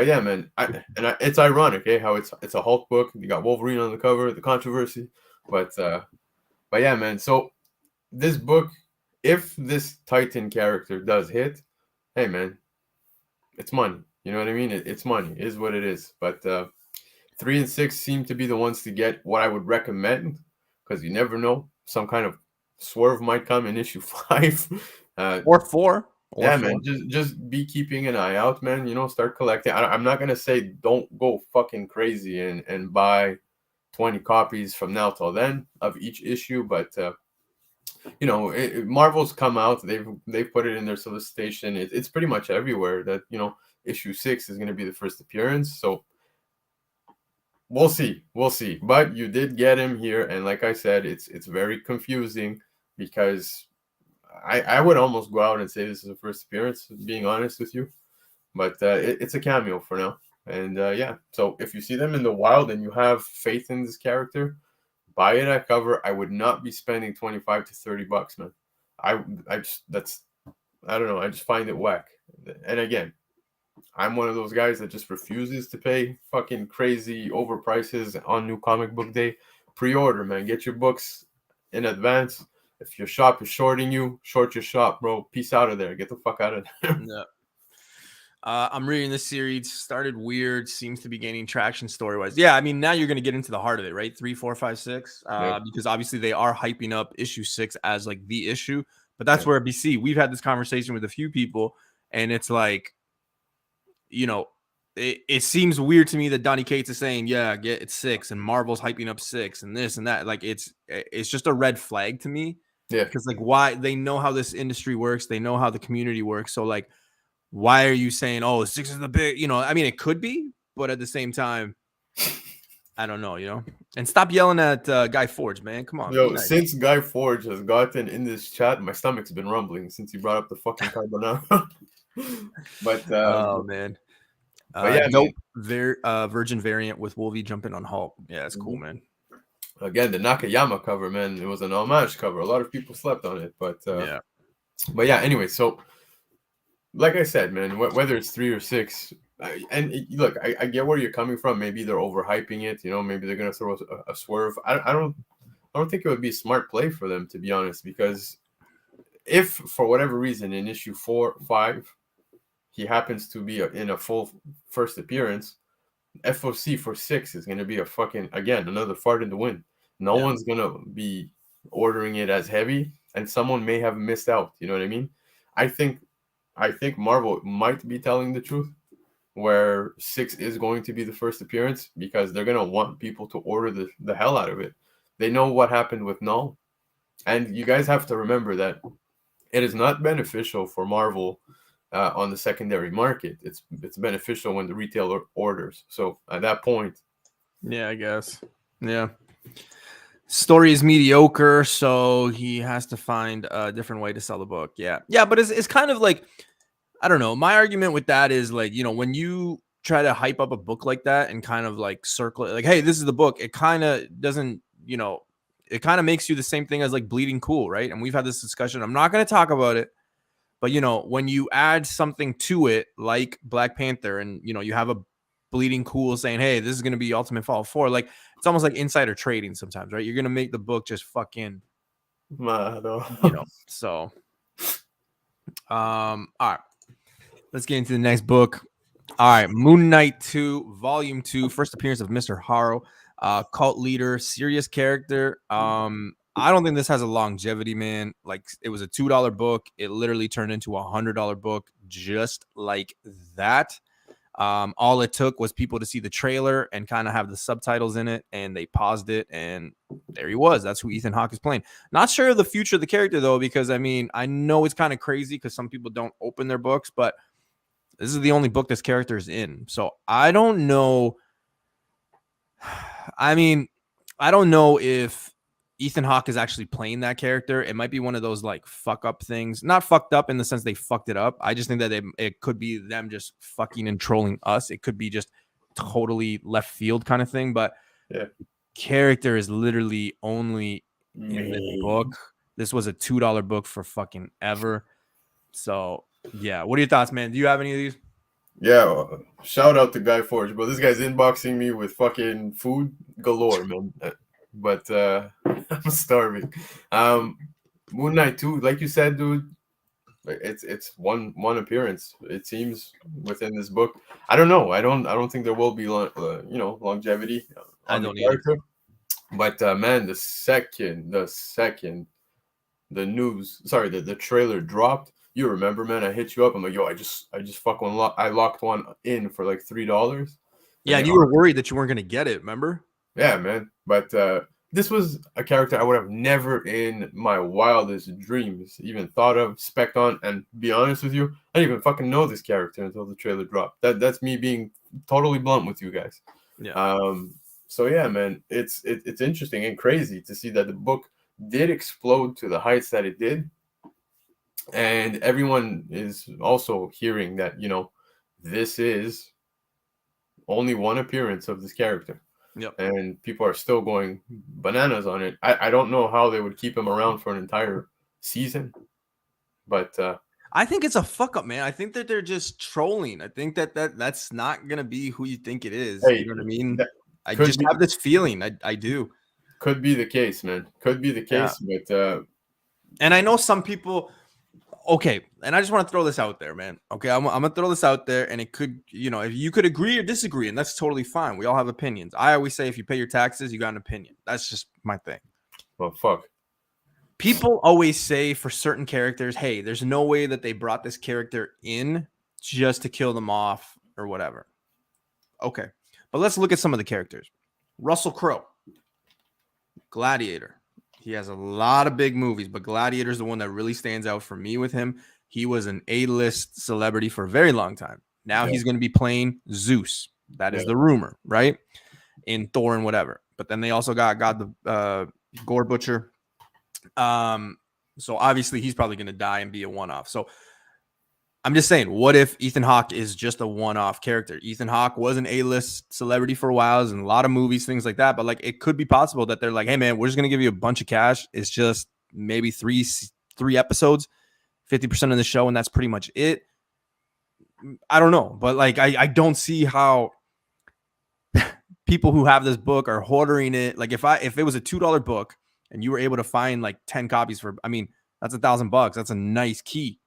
yeah, man, it's ironic, how it's a Hulk book. You got Wolverine on the cover, the controversy, but yeah, man. So this book, if this Titan character does hit, hey, man, it's money. You know what I mean? It's money. It is what it is. But 3 and 6 seem to be the ones to get. What I would recommend, because you never know, some kind of swerve might come in issue 5. Or 4. Or Yeah, 4. man, just be keeping an eye out, man. You know, start collecting. I'm not gonna say don't go fucking crazy and buy 20 copies from now till then of each issue, but you know, Marvel's come out. They've put it in their solicitation. It's pretty much everywhere that, you know, issue 6 is gonna be the first appearance. So we'll see, we'll see. But you did get him here, and like I said, it's very confusing because I would almost go out and say this is a first appearance, being honest with you. But it's a cameo for now. And yeah, so if you see them in the wild and you have faith in this character, buy it at cover. I would not be spending 25 to 30 bucks, man. I just I don't know. I just find it whack. And again, I'm one of those guys that just refuses to pay fucking crazy overprices on New Comic Book Day. Pre-order, man. Get your books in advance. If your shop is shorting you, short your shop, bro. Peace out of there. Get the fuck out of there. Yeah. I'm reading this series. Started weird, seems to be gaining traction story-wise. Yeah, I mean, now you're going to get into the heart of it, right? 3, 4, 5, 6. Because obviously they are hyping up issue 6 as like the issue. But that's where BC, we've had this conversation with a few people, and it's like, you know, it seems weird to me that Donny Cates is saying, yeah, it's 6, and Marvel's hyping up 6 and this and that. Like, it's just a red flag to me. Yeah. Because like, why? They know how this industry works. They know how the community works. So like, why are you saying, oh, 6 is the big, you know, I mean, it could be, but at the same time, I don't know, you know, and stop yelling at Guy Forge, man. Come on. Yo, Nice. since Guy Forge has gotten in this chat, my stomach's been rumbling since he brought up the fucking carbonara. But oh man. But yeah, dope virgin variant with Wolvie jumping on Hulk. Yeah, it's cool, man. Again, the Nakayama cover, man, it was an homage cover. A lot of people slept on it, but yeah. Anyway, so like I said, man, whether it's 3 or 6, look, I get where you're coming from. Maybe they're overhyping it. You know, maybe they're gonna throw a swerve. I don't think it would be a smart play for them, to be honest, because if for whatever reason in issue 4, 5, he happens to be in a full first appearance, FOC for 6 is going to be a fucking, again, another fart in the wind. No one's going to be ordering it as heavy, and someone may have missed out. You know what I mean? I think Marvel might be telling the truth, where 6 is going to be the first appearance, because they're going to want people to order the hell out of it. They know what happened with Null. And you guys have to remember that it is not beneficial for Marvel on the secondary market. It's beneficial when the retailer orders. So at that point, yeah, I guess, yeah. Story is mediocre, so he has to find a different way to sell the book. Yeah, but it's kind of like, I don't know. My argument with that is like, you know, when you try to hype up a book like that and kind of like circle it, like, hey, this is the book. It kind of doesn't, you know, it kind of makes you the same thing as like Bleeding Cool, right? And we've had this discussion. I'm not going to talk about it. But, you know, when you add something to it like Black Panther, and, you know, you have a Bleeding Cool saying, hey, this is going to be Ultimate Fallout 4, like, it's almost like insider trading sometimes, right? You're going to make the book just fucking, you know, so. All right. Let's get into the next book. All right. Moon Knight 2, Volume 2, first appearance of Mr. Harrow, cult leader, serious character. I don't think this has a longevity, man. Like, it was a $2 book. It literally turned into a $100 book just like that. All it took was people to see the trailer and kind of have the subtitles in it, and they paused it, and there he was. That's who Ethan Hawke is playing. Not sure of the future of the character, though, because, I mean, I know it's kind of crazy because some people don't open their books, but this is the only book this character is in. So I don't know. I mean, I don't know if Ethan Hawke is actually playing that character. It might be one of those like fuck up things. Not fucked up in the sense they fucked it up. I just think that it could be them just fucking and trolling us. It could be just totally left field kind of thing. But character is literally only in this book. This was a $2 book for fucking ever. So yeah, what are your thoughts, man? Do you have any of these? Yeah, shout out to Guy Forge, but this guy's inboxing me with fucking food galore, man. But I'm starving. Moon Knight 2, like you said, dude, It's one appearance, it seems, within this book. I don't know. I don't think there will be longevity I on the don't either. character. But man, the second the trailer dropped, you remember, man, I hit you up. I'm like, yo, I just fucking I locked one in for like $3. Yeah, and you were worried that you weren't gonna get it, remember? Yeah, man. But this was a character I would have never in my wildest dreams even thought of, spec on, and be honest with you, I didn't even fucking know this character until the trailer dropped. That's me being totally blunt with you guys. Yeah. So yeah, man, it's interesting and crazy to see that the book did explode to the heights that it did. And everyone is also hearing that, this is only one appearance of this character. Yep. And people are still going bananas on it. I don't know how they would keep him around for an entire season, but I think it's a fuck up, man. I think that they're just trolling. I think that's not gonna be who you think it is. Hey, you know what I mean? I could just be- have this feeling. I do. could be the case, man. Could be the case, but And I know some people. Okay, and I just want to throw this out there, man. Okay, I'm gonna throw this out there, and it could, if you could agree or disagree, and that's totally fine. We all have opinions. I always say if you pay your taxes, you got an opinion. That's just my thing. well, fuck. People always say for certain characters, hey, there's no way that they brought this character in just to kill them off or whatever. Okay, but let's look at some of the characters. Russell Crowe, Gladiator. He has a lot of big movies, but Gladiator is the one that really stands out for me with him. He was an A-list celebrity for a very long time. Now he's going to be playing Zeus. That is the rumor, right? In Thor and whatever. But then they also got the Gore Butcher. So obviously he's probably going to die and be a one-off. So I'm just saying, what if Ethan Hawke is just a one-off character? Ethan Hawke was an A-list celebrity for a while, in a lot of movies, things like that. But like, it could be possible that they're like, "Hey, man, we're just gonna give you a bunch of cash. It's just maybe three episodes, 50% of the show, and that's pretty much it." I don't know, but like, I don't see how people who have this book are hoarding it. Like, if it was a $2 book and you were able to find like 10 copies for, I mean, that's $1,000. That's a nice key.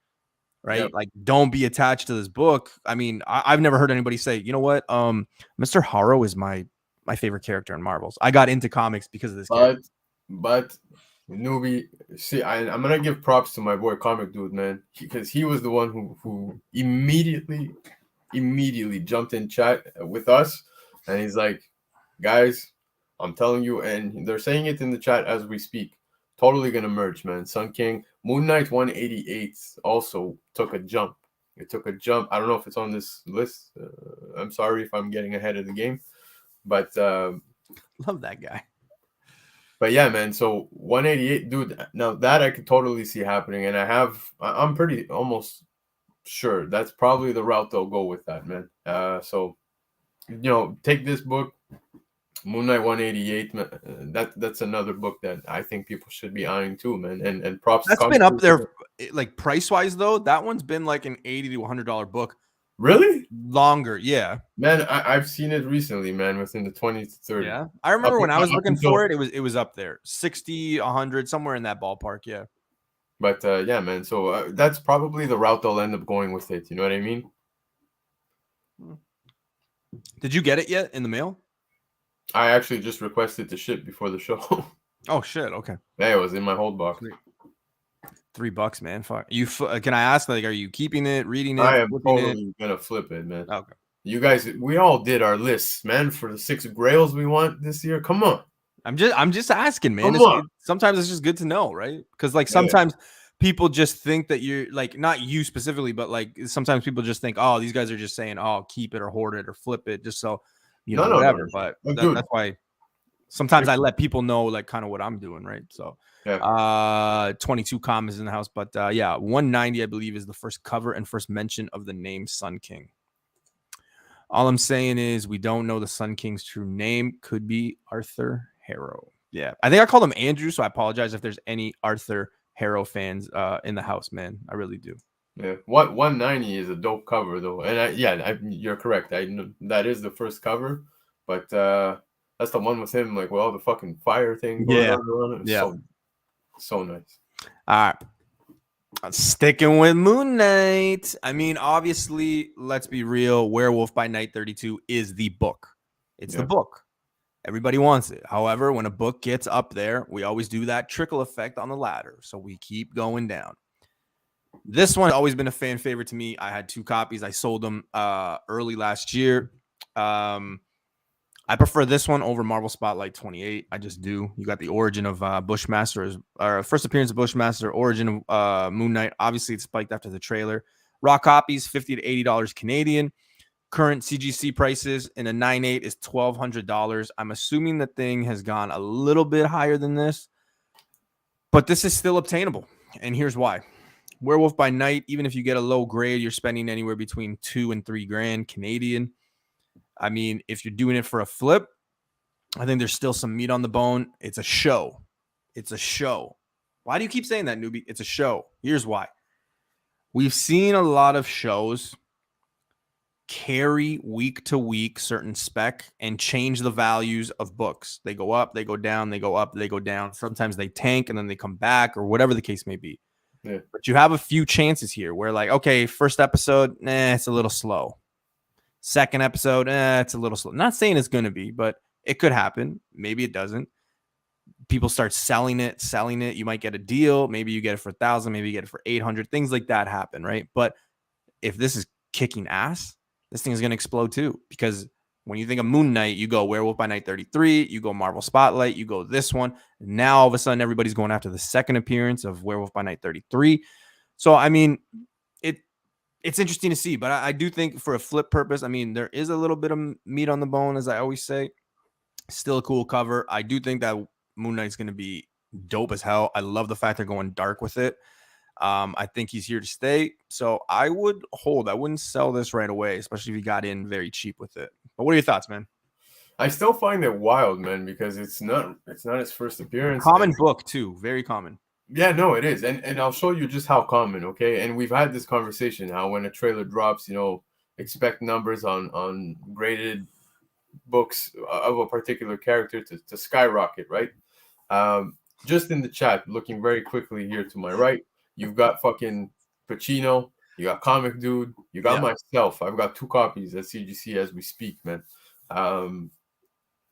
Right? Yep. Like, don't be attached to this book. I mean, I've never heard anybody say, you know what? Mr. Harrow is my favorite character in Marvels. I got into comics because of this character. But newbie, see, I'm gonna give props to my boy Comic Dude, man, because he was the one who immediately jumped in chat with us, and he's like, guys, I'm telling you, and they're saying it in the chat as we speak. Totally gonna merge, man. Sun King, Moon Knight 188 also took a jump. It took a jump. I don't know if it's on this list. I'm sorry if I'm getting ahead of the game, but love that guy. But yeah, man. So 188, dude. Now that I could totally see happening, and I'm pretty almost sure that's probably the route they'll go with that, man. So take this book. Moon Knight 188, that's another book that I think people should be eyeing too, man. And props. That's been up there, like price wise though. That one's been like an $80 to $100 book. Really? Longer, yeah. Man, I've seen it recently, man, within the 20 to 30. Yeah, I remember when I was looking for it. It was up there, 60, 100, somewhere in that ballpark. Yeah. But yeah, man. So that's probably the route they'll end up going with it. You know what I mean? Did you get it yet in the mail? I actually just requested to ship before the show. Oh shit! Okay. Yeah, it was in my hold box. $3, man. Fuck you. Can I ask? Like, are you keeping it, reading it? I am totally gonna flip it, man. Okay. You guys, we all did our lists, man, for the 6 grails we want this year. Come on. I'm just asking, man. Sometimes it's just good to know, right? Because like sometimes people just think that you're like, not you specifically, but like sometimes people just think, oh, these guys are just saying, oh, keep it or hoard it or flip it, just so whatever. But that's why sometimes I let people know like kind of what I'm doing, right? So 22 comments in the house, but 190 I believe is the first cover and first mention of the name Sun King. All I'm saying is we don't know the Sun King's true name. Could be Arthur Harrow. Yeah, I think I called him Andrew, so I apologize if there's any Arthur Harrow fans in the house, man. I really do. Yeah, 190 is a dope cover though, and you're correct. That is the first cover, but that's the one with him, like with all the fucking fire thing going on. Yeah, so nice. All right, Sticking with Moon Knight. I mean, obviously, let's be real. Werewolf by Night 32 is the book. It's the book. Everybody wants it. However, when a book gets up there, we always do that trickle effect on the ladder. So we keep going down. This one has always been a fan favorite to me. I had 2 copies. I sold them early last year. I prefer this one over Marvel Spotlight 28. I just do. You got the origin of Bushmaster, or first appearance of Bushmaster, origin of Moon Knight. Obviously, it's spiked after the trailer. Raw copies, $50 to $80 Canadian. Current CGC prices in a 9.8 is $1,200. I'm assuming the thing has gone a little bit higher than this, but this is still obtainable. And here's why. Werewolf by Night, even if you get a low grade, you're spending anywhere between $2,000 and $3,000 Canadian. I mean, if you're doing it for a flip, I think there's still some meat on the bone. It's a show. It's a show. Why do you keep saying that, newbie? It's a show. Here's why. We've seen a lot of shows carry week to week certain spec and change the values of books. They go up, they go down, they go up, they go down. Sometimes they tank and then they come back, or whatever the case may be. Yeah. But you have a few chances here where, like, okay, first episode, it's a little slow. Second episode, it's a little slow. Not saying it's going to be, but it could happen. Maybe it doesn't. People start selling it. You might get a deal. Maybe you get it for 1,000. Maybe you get it for 800. Things like that happen, right? But if this is kicking ass, this thing is going to explode too. Because when you think of Moon Knight, you go Werewolf by Night 33, you go Marvel Spotlight, you go this one. Now all of a sudden everybody's going after the second appearance of Werewolf by Night 33. So I mean, it's interesting to see, but I do think for a flip purpose, I mean, there is a little bit of meat on the bone, as I always say. Still a cool cover. I do think that Moon Knight's going to be dope as hell. I love the fact they're going dark with it. I think he's here to stay. So I would hold. I wouldn't sell this right away, especially if you got in very cheap with it. But what are your thoughts, man? I still find it wild, man, because it's not his first appearance. Common book too, very common. Yeah, no, it is. And I'll show you just how common, okay? And we've had this conversation how when a trailer drops, expect numbers on graded books of a particular character to skyrocket, right? Just in the chat, looking very quickly here to my right, you've got fucking Pacino, you got Comic Dude, you got myself. I've got 2 copies at CGC as we speak, man.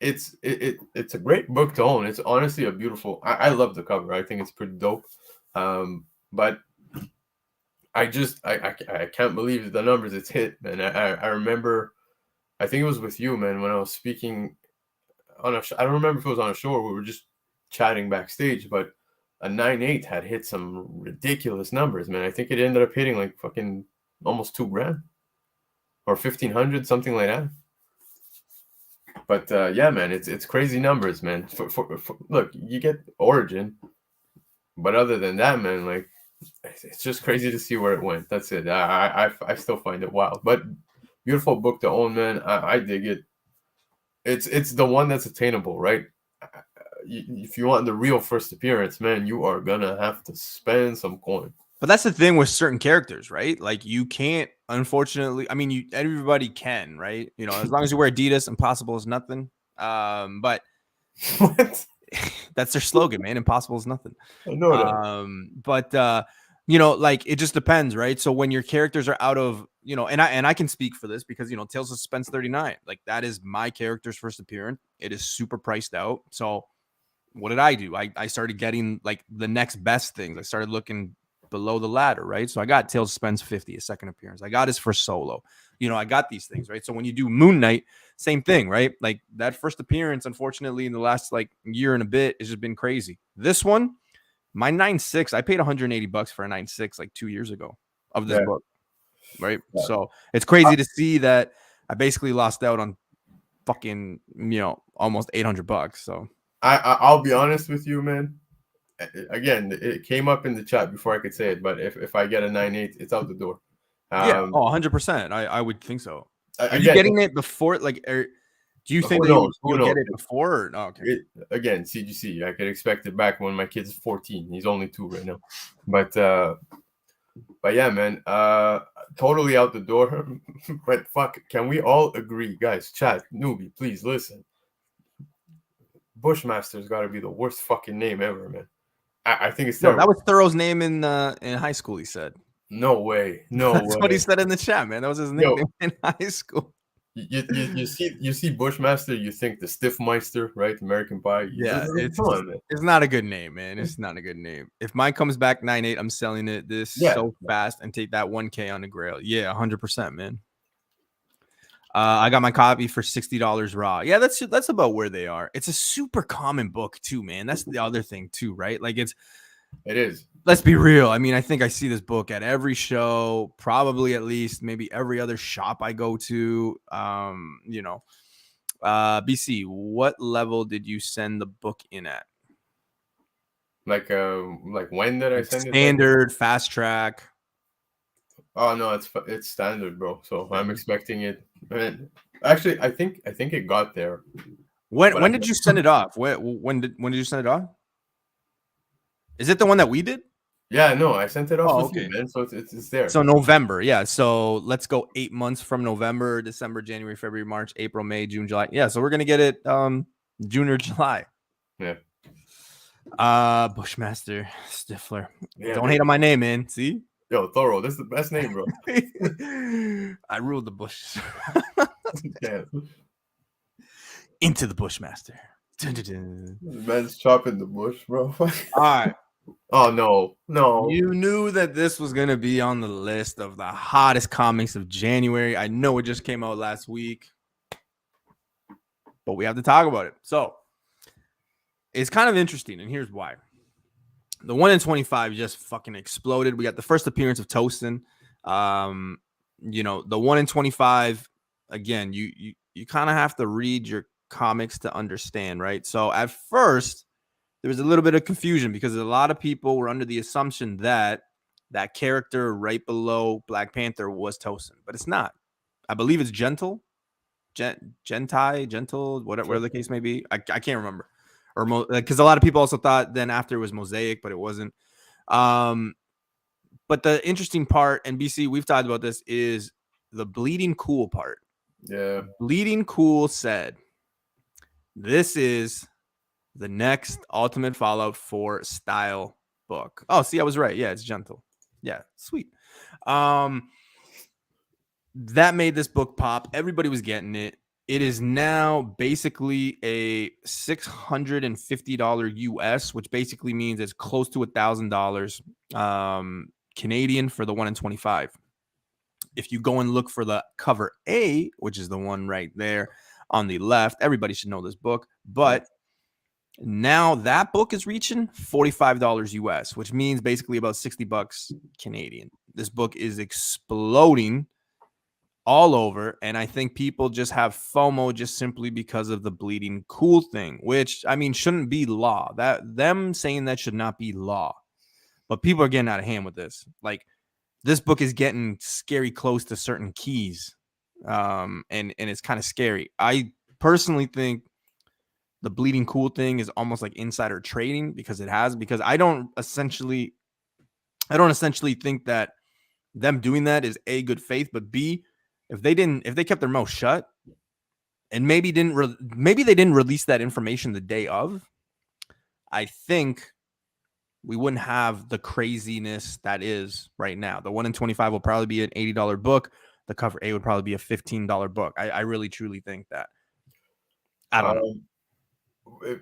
It's a great book to own. It's honestly a beautiful. I love the cover. I think it's pretty dope. But I can't believe the numbers it's hit, man. I remember, I think it was with you, man, when I was speaking on I don't remember if it was on a show or we were just chatting backstage, but a 9.8 had hit some ridiculous numbers, man. I think it ended up hitting like fucking almost $2,000 or 1,500, something like that. But yeah, man, it's crazy numbers, man. For look, you get origin, but other than that, man, like it's just crazy to see where it went. That's it. I still find it wild, but beautiful book to own, man. I dig it. It's the one that's attainable, right? If you want the real first appearance, man, you are gonna have to spend some coin. But that's the thing with certain characters, right? Like you can't, unfortunately. I mean, everybody can, right? As long as you wear Adidas, impossible is nothing. But what? That's their slogan, man. Impossible is nothing. I know that. But like it just depends, right? So when your characters are out of, and I can speak for this because Tales of Suspense 39, like that is my character's first appearance. It is super priced out. So what did I do? I started getting like the next best things. I started looking below the ladder, right? So I got Tales of Suspense 50, a second appearance. I got his first solo. I got these things, right? So when you do Moon Knight, same thing, right? Like that first appearance, unfortunately, in the last like year and a bit, has just been crazy. This one, my 9.6, I paid $180 for a 9.6 like 2 years ago of this book, right? Yeah. So it's crazy to see that I basically lost out on fucking, almost $800. So I'll be honest with you, man. Again, it came up in the chat before I could say it, but if I get a 9.8, it's out the door. 100%. I would think so. Are you again, getting it before? Like, do you think that you'll get it before? Oh, okay. Again, CGC. I could expect it back when my kid's 14. He's only 2 right now. But yeah, man. Totally out the door. But fuck, can we all agree, guys? Chat, newbie, please listen. Bushmaster's got to be the worst fucking name ever, man. I think it's No, terrible. that was Thoreau's name in high school. He said. No way. No That's way. what he said in the chat, man. That was his nickname in high school. You see Bushmaster, you think the Stiffmeister, right? American Pie. Yeah, Come on, man. it's not a good name, man. It's not a good name. If mine comes back 9.8, I'm selling it this so fast and take that 1K on the Grail. Yeah, 100%, man. I got my copy for $60 raw. Yeah, that's about where they are. It's a super common book too, man. That's the other thing too, right? Like it is. Let's be real. I mean, I think I see this book at every show, probably at least maybe every other shop I go to. BC, what level did you send the book in at? Like when did I send it? Standard, fast track. Oh no, it's standard, bro. So I'm expecting it. Actually, I think it got there. When did you send it off? When did you send it off? Is it the one that we did? Yeah, no, I sent it off with okay. you, man. So it's there. So November, yeah. So let's go 8 months from November, December, January, February, March, April, May, June, July. Yeah, so we're gonna get it June or July. Yeah. Bushmaster Stifler. Yeah, don't hate on my name, man. See? Yo, Thorough, this is the best name, bro. I ruled the bushes. Yeah. Into the Bushmaster. Man's chopping the bush, bro. All right. Oh no. You knew that this was gonna be on the list of the hottest comics of January. I know it just came out last week, but we have to talk about it. So it's kind of interesting, and here's why. The 1 in 25 just fucking exploded. We got the first appearance of Toastin. The 1 in 25, again, you kind of have to read your comics to understand, right? So at first, there was a little bit of confusion because a lot of people were under the assumption that that character right below Black Panther was Tosin, but it's not. I believe it's Gentle, whatever the case may be. I can't remember. Or because a lot of people also thought then after it was Mosaic, but it wasn't. But the interesting part, and BC, we've talked about this, is the Bleeding Cool part. Yeah. Bleeding Cool said, this is the next Ultimate Fallout 4 style book. Oh, see, I was right. Yeah, it's Gentle. Yeah, sweet. That made this book pop. Everybody was getting it. It is now basically a $650 US, which basically means it's close to $1,000 Canadian for the 1 in 25. If you go and look for the cover A, which is the one right there on the left, everybody should know this book, but now that book is reaching $45 US, which means basically about $60 Canadian. This book is exploding all over, and I think people just have FOMO just simply because of the Bleeding Cool thing, which I mean shouldn't be law. That them saying that should not be law, but people are getting out of hand with this. Like this book is getting scary close to certain keys, and it's kind of scary. I personally think the Bleeding Cool thing is almost like insider trading because I don't essentially think that them doing that is A, good faith, but B, if they kept their mouth shut and maybe they didn't release that information the day of, I think we wouldn't have the craziness that is right now. The 1 in 25 will probably be an $80 book. The cover A would probably be a $15 book. I really truly think that. I don't know.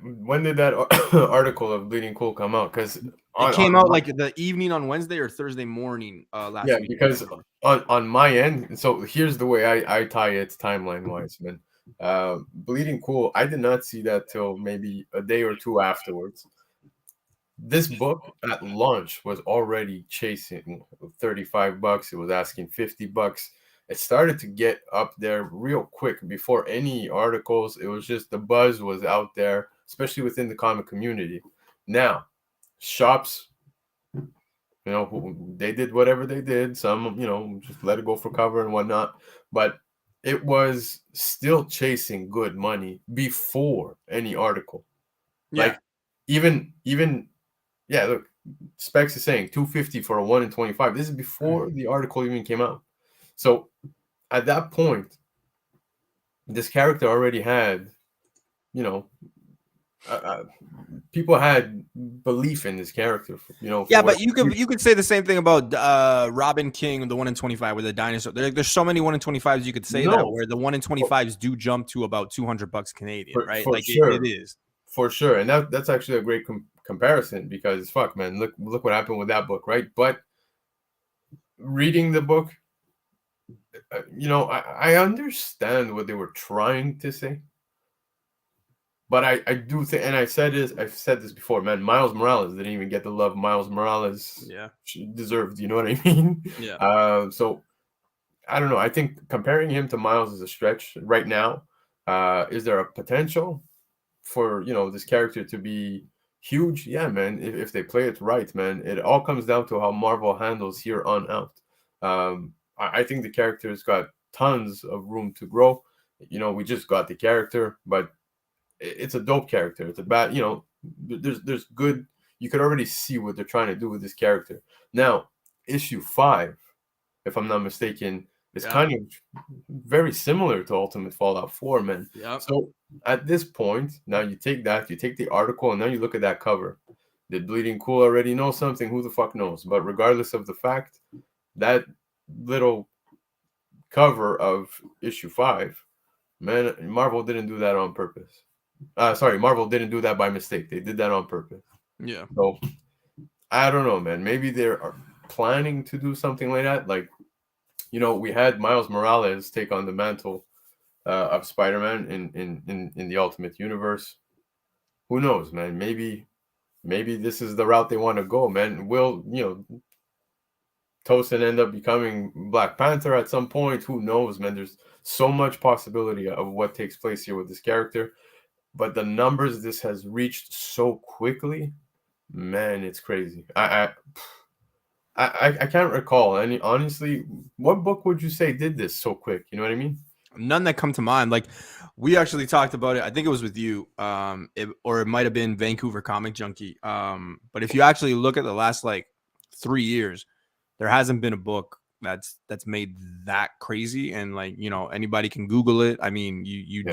When did that article of Bleeding Cool come out? Because it came out like the evening on Wednesday or Thursday morning last week. Yeah, because on my end, so here's the way I tie it timeline wise, man. Bleeding Cool, I did not see that till maybe a day or two afterwards. This book at launch was already chasing $35. It was asking $50. It started to get up there real quick before any articles. It was just the buzz was out there, especially within the comic community. Now, shops, they did whatever they did. Some, just let it go for cover and whatnot. But it was still chasing good money before any article. Yeah. Like even look, Specs is saying $250 for a 1 in 25. This is before the article even came out. So at that point, this character already had, people had belief in this character. You know, Yeah, for but what you could say the same thing about Robin King, the 1 in 25 with the dinosaur. There's so many 1 in 25s you could say that, no, where the 1 in 25s do jump to about $200 Canadian, right? for Like it sure, is. for sure, and that's actually a great comparison because fuck, man, look what happened with that book, right? But reading the book, you know, I understand what they were trying to say, but I do think, and I've said this before, man. Miles Morales didn't even get the love Miles Morales Yeah. deserved. You know what I mean? Yeah. So I don't know. I think comparing him to Miles is a stretch right now. Is there a potential for, you know, this character to be huge? Yeah, man. If they play it right, man, it all comes down to how Marvel handles here on out. I think the character's got tons of room to grow. You know, we just got the character, but it's a dope character. It's a bad, you know, there's good. You could already see what they're trying to do with this character. Now, issue 5, if I'm not mistaken, is Yeah. kind of very similar to Ultimate Fallout 4, man. Yeah. So at this point, now you take the article, and now you look at that cover. Did Bleeding Cool already know something? Who the fuck knows? But regardless of the fact, that little cover of issue 5, man, Marvel didn't do that on purpose. Sorry, Marvel didn't do that by mistake. They did that on purpose. Yeah. So I don't know, man. Maybe they're planning to do something like that. Like, you know, we had Miles Morales take on the mantle of Spider-Man in the Ultimate Universe. Who knows, man? Maybe this is the route they want to go, man. Will, you know, Tosin end up becoming Black Panther at some point? Who knows, man? There's so much possibility of what takes place here with this character. But the numbers this has reached so quickly, man, it's crazy. I can't recall any. Honestly, what book would you say did this so quick? You know what I mean? None that come to mind. Like we actually talked about it. I think it was with you, or it might have been Vancouver Comic Junkie. But if you actually look at the last like 3 years, there hasn't been a book that's made that crazy. And like, you know, anybody can Google it. I mean, you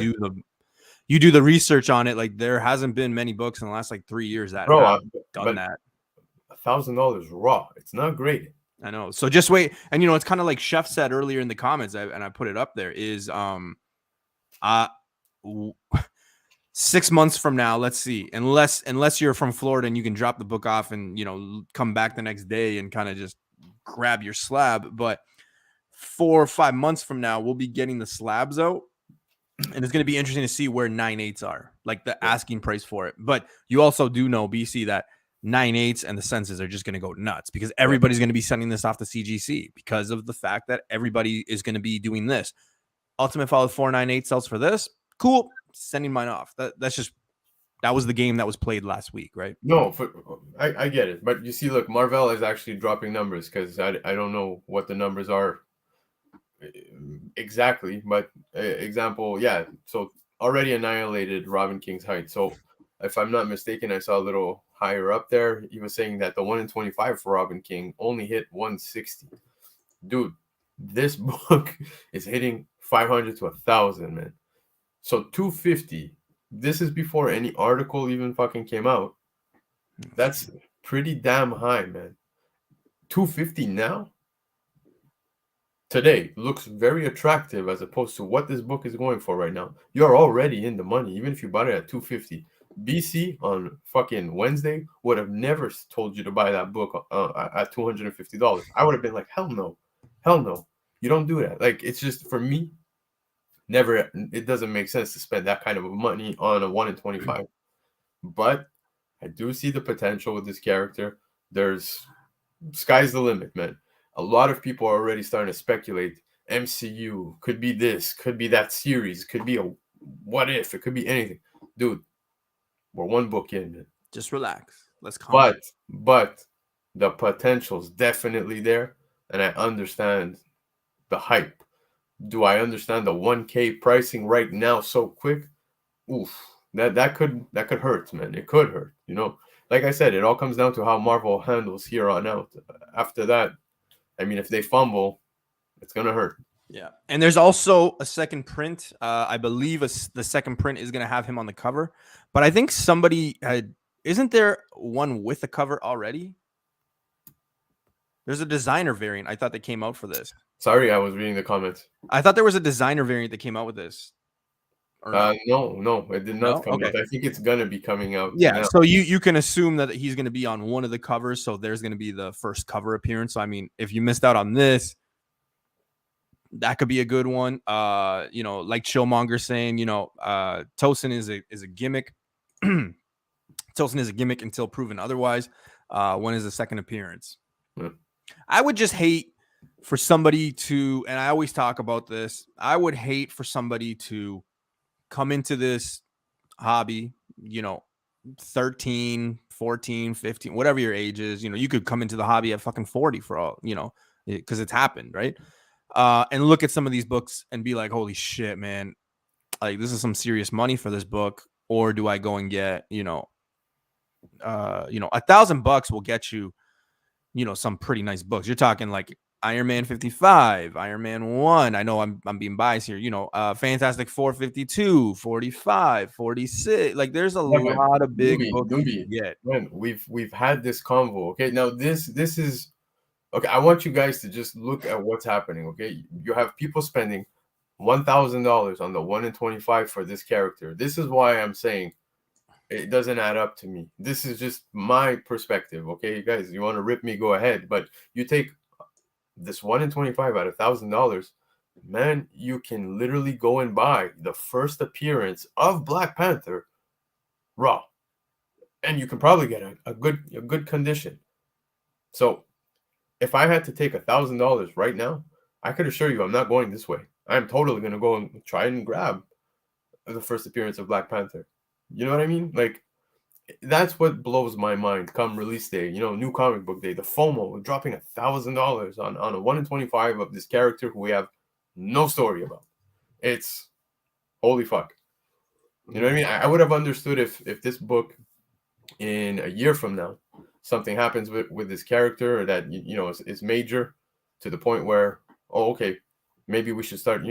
do the research on it. Like there hasn't been many books in the last like 3 years that Bro, have done but that. $1,000 raw. It's not great. I know. So just wait. And you know, it's kind of like Chef said earlier in the comments, and I put it up there, is 6 months from now, let's see, unless you're from Florida and you can drop the book off and, you know, come back the next day and kind of just grab your slab. But 4 or 5 months from now, we'll be getting the slabs out, and it's going to be interesting to see where 9/8 are, like the asking price for it. But you also do know, BC, that 9/8 and the census are just going to go nuts because everybody's going to be sending this off to CGC because of the fact that everybody is going to be doing this. Ultimate Fallout 4 9/8 sells for this. Cool. Sending mine off. That was the game that was played last week, right? No, I get it. But you see, look, Marvel is actually dropping numbers because I don't know what the numbers are exactly. But example, yeah. So already annihilated Robin King's height. So if I'm not mistaken, I saw a little higher up there. He was saying that the 1 in 25 for Robin King only hit 160. Dude, this book is hitting 500 to 1,000, man. So 250. This is before any article even fucking came out. That's pretty damn high, man. 250 now? Today looks very attractive as opposed to what this book is going for right now. You're already in the money, even if you bought it at 250. BC on fucking Wednesday would have never told you to buy that book at $250. I would have been like, hell no. Hell no. You don't do that. Like, it's just, for me, never, it doesn't make sense to spend that kind of money on a 1 in 25. But I do see the potential with this character. There's sky's the limit, man. A lot of people are already starting to speculate. MCU could be this, could be that series, could be a what if, it could be anything. Dude, we're one book in, man. Just relax. Let's calm. But the potential's definitely there, and I understand the hype. Do I understand the 1K pricing right now so quick? Oof. That could hurt, man. It could hurt, you know. Like I said, it all comes down to how Marvel handles here on out. After that, I mean, if they fumble, it's gonna hurt. Yeah, and there's also a second print. I believe the second print is going to have him on the cover, but I think somebody had. Isn't there one with the cover already? There's a designer variant. I thought that came out for this. Sorry, I was reading the comments. I thought there was a designer variant that came out with this. Or no? No, it did not No? come Okay. out. I think it's gonna be coming out. Yeah, now. so you can assume that he's going to be on one of the covers, so there's going to be the first cover appearance. So I mean, if you missed out on this, that could be a good one. Like Chillmonger saying, Tosin is a gimmick. Tosin is a gimmick until proven otherwise. When is the second appearance? Yeah. I would just hate for somebody to, and I always talk about this, I would hate for somebody to come into this hobby, 13, 14, 15, whatever your age is, you could come into the hobby at fucking 40 for all, because it's happened, right? And look at some of these books and be like, holy shit, man, like this is some serious money for this book. Or do I go and get, $1,000 will get you, some pretty nice books. You're talking like Iron Man 55, Iron Man 1. I know I'm being biased here, Fantastic Four 52, 45, 46. Like there's a lot of big books you get. Man, we've had this convo. Okay, now this is okay. I want you guys to just look at what's happening. Okay, you have people spending $1,000 on the 1 in 25 for this character. This is why I'm saying it doesn't add up to me. This is just my perspective. Okay, you guys, you want to rip me, go ahead. But you take this 1 in 25 at $1,000, man, you can literally go and buy the first appearance of Black Panther raw, and you can probably get a good condition. So if I had to take $1,000 right now, I could assure you I'm not going this way. I'm totally gonna go and try and grab the first appearance of Black Panther. You know what I mean? Like, that's what blows my mind come release day, new comic book day, the FOMO, dropping $1,000 on a 1 in 25 of this character who we have no story about. It's holy fuck. You know what I mean? I would have understood if this book in a year from now, something happens with this character that, is major to the point where, oh, okay, maybe we should start,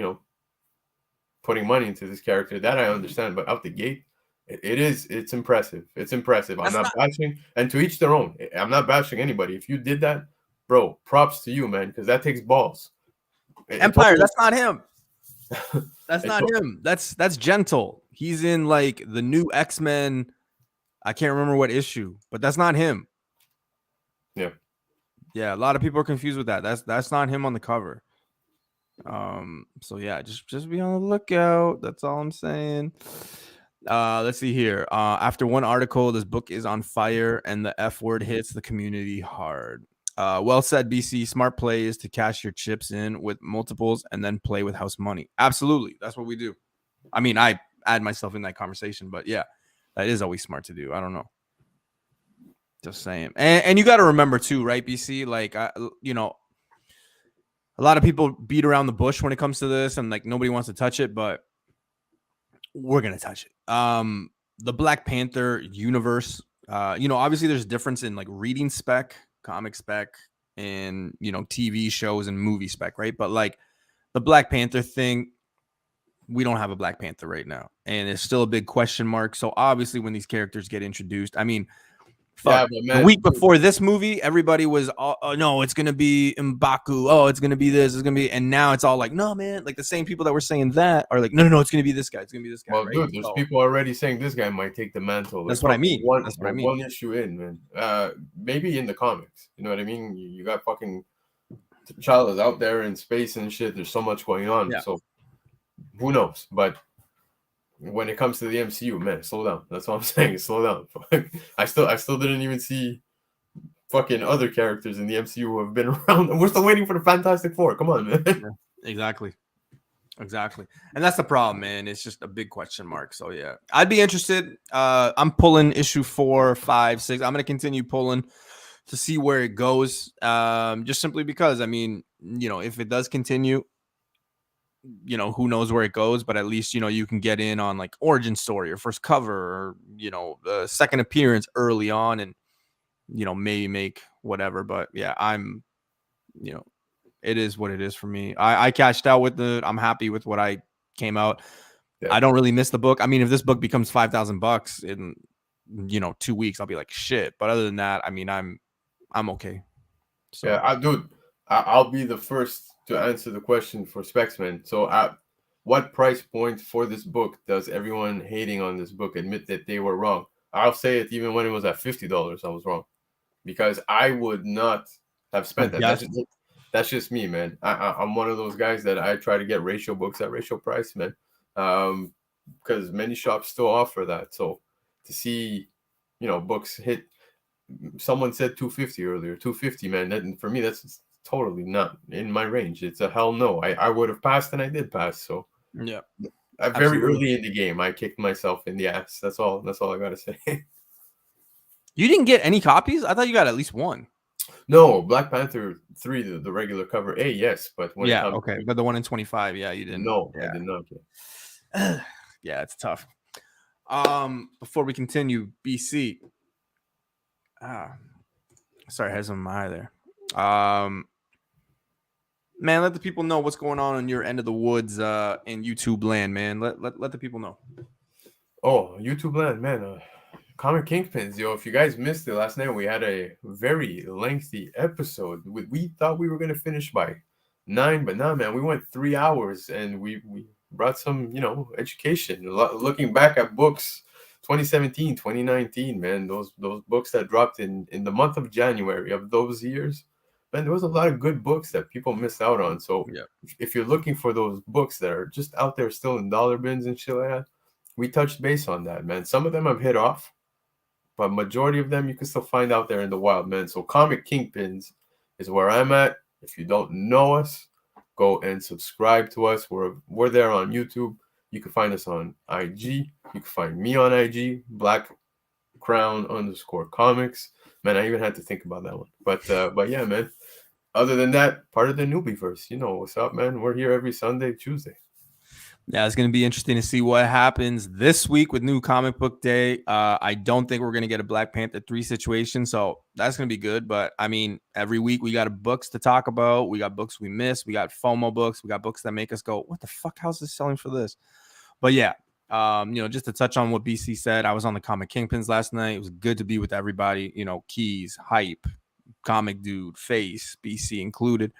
putting money into this character. That I understand, but out the gate, it's impressive. It's impressive. I'm not bashing, and to each their own. I'm not bashing anybody. If you did that, bro, props to you, man, because that takes balls. Empire, that's not him. That's not him. That's Gentle. He's in like the new X-Men. I can't remember what issue, but that's not him. Yeah. Yeah, a lot of people are confused with that. That's not him on the cover. So yeah, just be on the lookout. That's all I'm saying. Let's see here. After one article, this book is on fire and the F word hits the community hard. Well said, BC. Smart play is to cash your chips in with multiples and then play with house money. Absolutely. That's what we do. I mean, I add myself in that conversation, but yeah, that is always smart to do. I don't know. Just saying. And you got to remember too, right, BC? Like, a lot of people beat around the bush when it comes to this and like nobody wants to touch it, but we're going to touch it. The Black Panther universe, obviously there's a difference in like reading spec, comic spec, and, TV shows and movie spec, right? But like the Black Panther thing, we don't have a Black Panther right now. And it's still a big question mark. So obviously when these characters get introduced, I mean, fuck. Yeah, the week before this movie, everybody was, oh, no, it's going to be M'Baku. Oh, it's going to be this. It's going to be, and now it's all like, no, man. Like the same people that were saying that are like, no, it's going to be this guy. It's going to be this guy. Well, right? Dude, there's people already saying this guy might take the mantle. That's what I mean. That's what I mean. One issue in, man. Maybe in the comics. You know what I mean? You got fucking T'Challa's out there in space and shit. There's so much going on. Yeah. So who knows? But when it comes to the MCU, man, slow down. That's what I'm saying. Slow down. I still didn't even see fucking other characters in the MCU who have been around. We're still waiting for the Fantastic Four. Come on, man. Yeah, exactly. And that's the problem, man. It's just a big question mark. So yeah, I'd be interested. I'm pulling issue 4, 5, 6. I'm going to continue pulling to see where it goes. Just simply because, I mean, if it does continue, who knows where it goes, but at least, you can get in on like origin story or first cover or, the second appearance early on and, maybe make whatever. But yeah, I'm, It is what it is for me. I cashed out with it. I'm happy with what I came out. Yeah. I don't really miss the book. I mean, if this book becomes $5,000 in 2 weeks, I'll be like shit. But other than that, I mean, I'm okay. So yeah, dude, I'll be the first to answer the question for Specsman. So at what price point for this book does everyone hating on this book admit that they were wrong? I'll say it even when it was at $50, I was wrong, because I would not have spent that. That's just me, man. I'm one of those guys that I try to get ratio books at ratio price, man. Because many shops still offer that. So to see, books hit, someone said 250 earlier, 250, man. That, for me, that's totally not in my range. It's a hell no. I would have passed, and I did pass. So yeah, very early in the game, I kicked myself in the ass. That's all I gotta say. You didn't get any copies? I thought you got at least one. No, Black Panther 3, the regular cover A, yes, but when it comes okay, but the one in 25, yeah, you didn't. No, yeah. I did not. Yeah, it's tough. Before we continue, BC. Sorry, I had some in my eye there. Man, let the people know what's going on your end of the woods in YouTube land, man. Let the people know. Oh, YouTube land, man. Comic Kingpins, yo. If you guys missed it last night, we had a very lengthy episode. We thought we were gonna finish by 9, but nah, man, we went 3 hours, and we brought some, education. Looking back at books, 2017, 2019, man, those books that dropped in the month of January of those years, man, there was a lot of good books that people missed out on. So yeah, if you're looking for those books that are just out there still in dollar bins and shit like that, we touched base on that, man. Some of them have hit off, but majority of them you can still find out there in the wild, man. So Comic Kingpins is where I'm at. If you don't know us, go and subscribe to us. We're there on YouTube. You can find us on IG. You can find me on IG, Black Crown _comics. Man, I even had to think about that one. But yeah, man. Other than that, part of the newbieverse. You know what's up, man. We're here every Sunday, Tuesday. Yeah, it's going to be interesting to see what happens this week with New Comic Book Day. I don't think we're going to get a Black Panther 3 situation, so that's going to be good. But, I mean, every week we got books to talk about. We got books we miss. We got FOMO books. We got books that make us go, what the fuck? How's this selling for this? But, yeah, just to touch on what BC said, I was on the Comic Kingpins last night. It was good to be with everybody, Keys, Hype, Comic Dude, Face, BC included.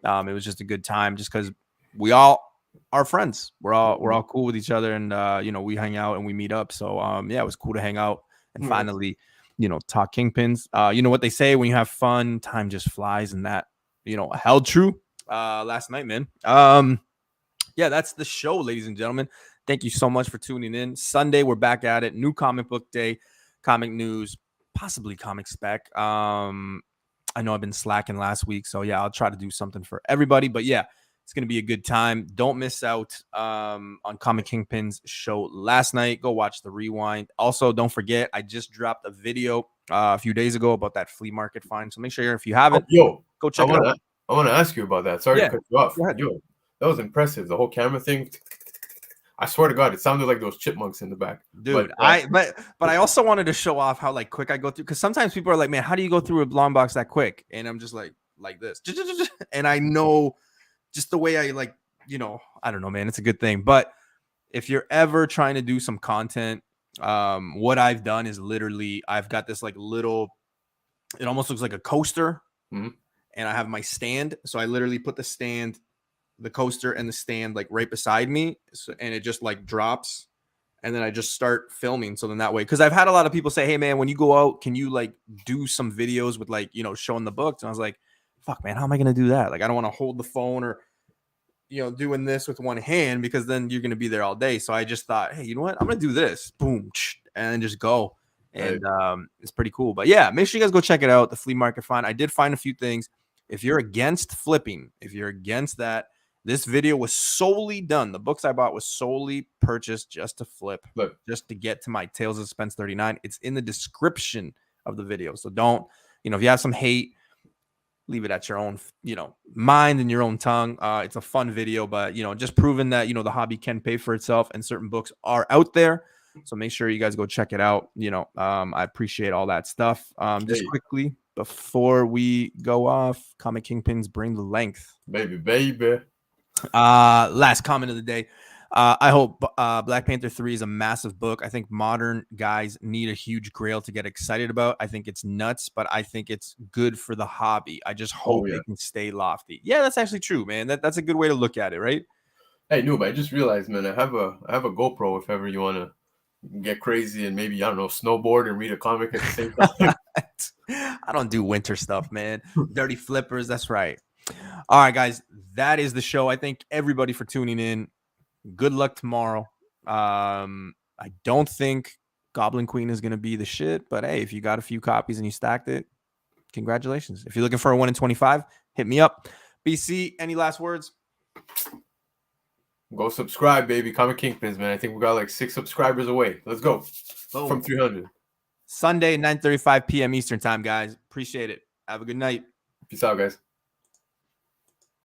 It was just a good time just because we all are friends. We're all cool with each other, and we hang out and we meet up. So yeah, it was cool to hang out and finally talk Kingpins. You know what they say, when you have fun, time just flies, and that held true last night, man. Yeah, that's the show, ladies and gentlemen. Thank you so much for tuning in. Sunday, we're back at it. New Comic Book Day, comic news, possibly comic spec. I know I've been slacking last week, so yeah, I'll try to do something for everybody. But yeah, it's going to be a good time. Don't miss out on Comic Kingpin's show last night. Go watch the rewind. Also, don't forget, I just dropped a video a few days ago about that flea market find. So make sure, if you haven't, go check it out. I want to ask you about that. Sorry to cut you off. Yo, that was impressive. The whole camera thing. I swear to God, it sounded like those chipmunks in the back. Dude, but I also wanted to show off how quick I go through, because sometimes people are like, man, how do you go through a long box that quick? And I'm just like this. And I know just the way I I don't know, man, it's a good thing. But if you're ever trying to do some content, what I've done is literally I've got this little, it almost looks like a coaster, and I have my stand. So I literally put the stand, the coaster and the stand right beside me, and it just drops, and then I just start filming. So then that way, because I've had a lot of people say, hey man, when you go out, can you do some videos with showing the books? And I was like, fuck man, how am I gonna do that? I don't want to hold the phone or doing this with one hand, because then you're gonna be there all day. So I just thought, hey, you know what, I'm gonna do this, boom, and then just go. And it's pretty cool. But yeah, make sure you guys go check it out, the flea market find. I did find a few things. If you're against flipping, if you're against that, this video was solely done. The books I bought was solely purchased just to flip, just to get to my Tales of Suspense 39. It's in the description of the video. So don't, if you have some hate, leave it at your own, mind and your own tongue. It's a fun video, but, just proving that, the hobby can pay for itself and certain books are out there. So make sure you guys go check it out. I appreciate all that stuff. Just quickly, before we go off, Comic Kingpins bring the length. Baby. Last comment of the day. I hope Black Panther 3 is a massive book. I think modern guys need a huge grail to get excited about. I think it's nuts, but I think it's good for the hobby. I just hope they can stay lofty. Yeah, that's actually true, man. That's a good way to look at it, right? Hey, Noob, I just realized, man, I have a GoPro if ever you want to get crazy and maybe, I don't know, snowboard and read a comic at the same time. I don't do winter stuff, man. Dirty flippers, that's right. All right, guys, that is the show. I thank everybody for tuning in. Good luck tomorrow. I don't think Goblin Queen is going to be the shit, but hey, if you got a few copies and you stacked it, congratulations. If you're looking for a 1 in 25, hit me up. BC, any last words? Go subscribe, baby. Comic Kingpins, man. I think we got like 6 subscribers away. Let's go. From 300. Sunday, 9:35 p.m. Eastern time, guys. Appreciate it. Have a good night. Peace out, guys.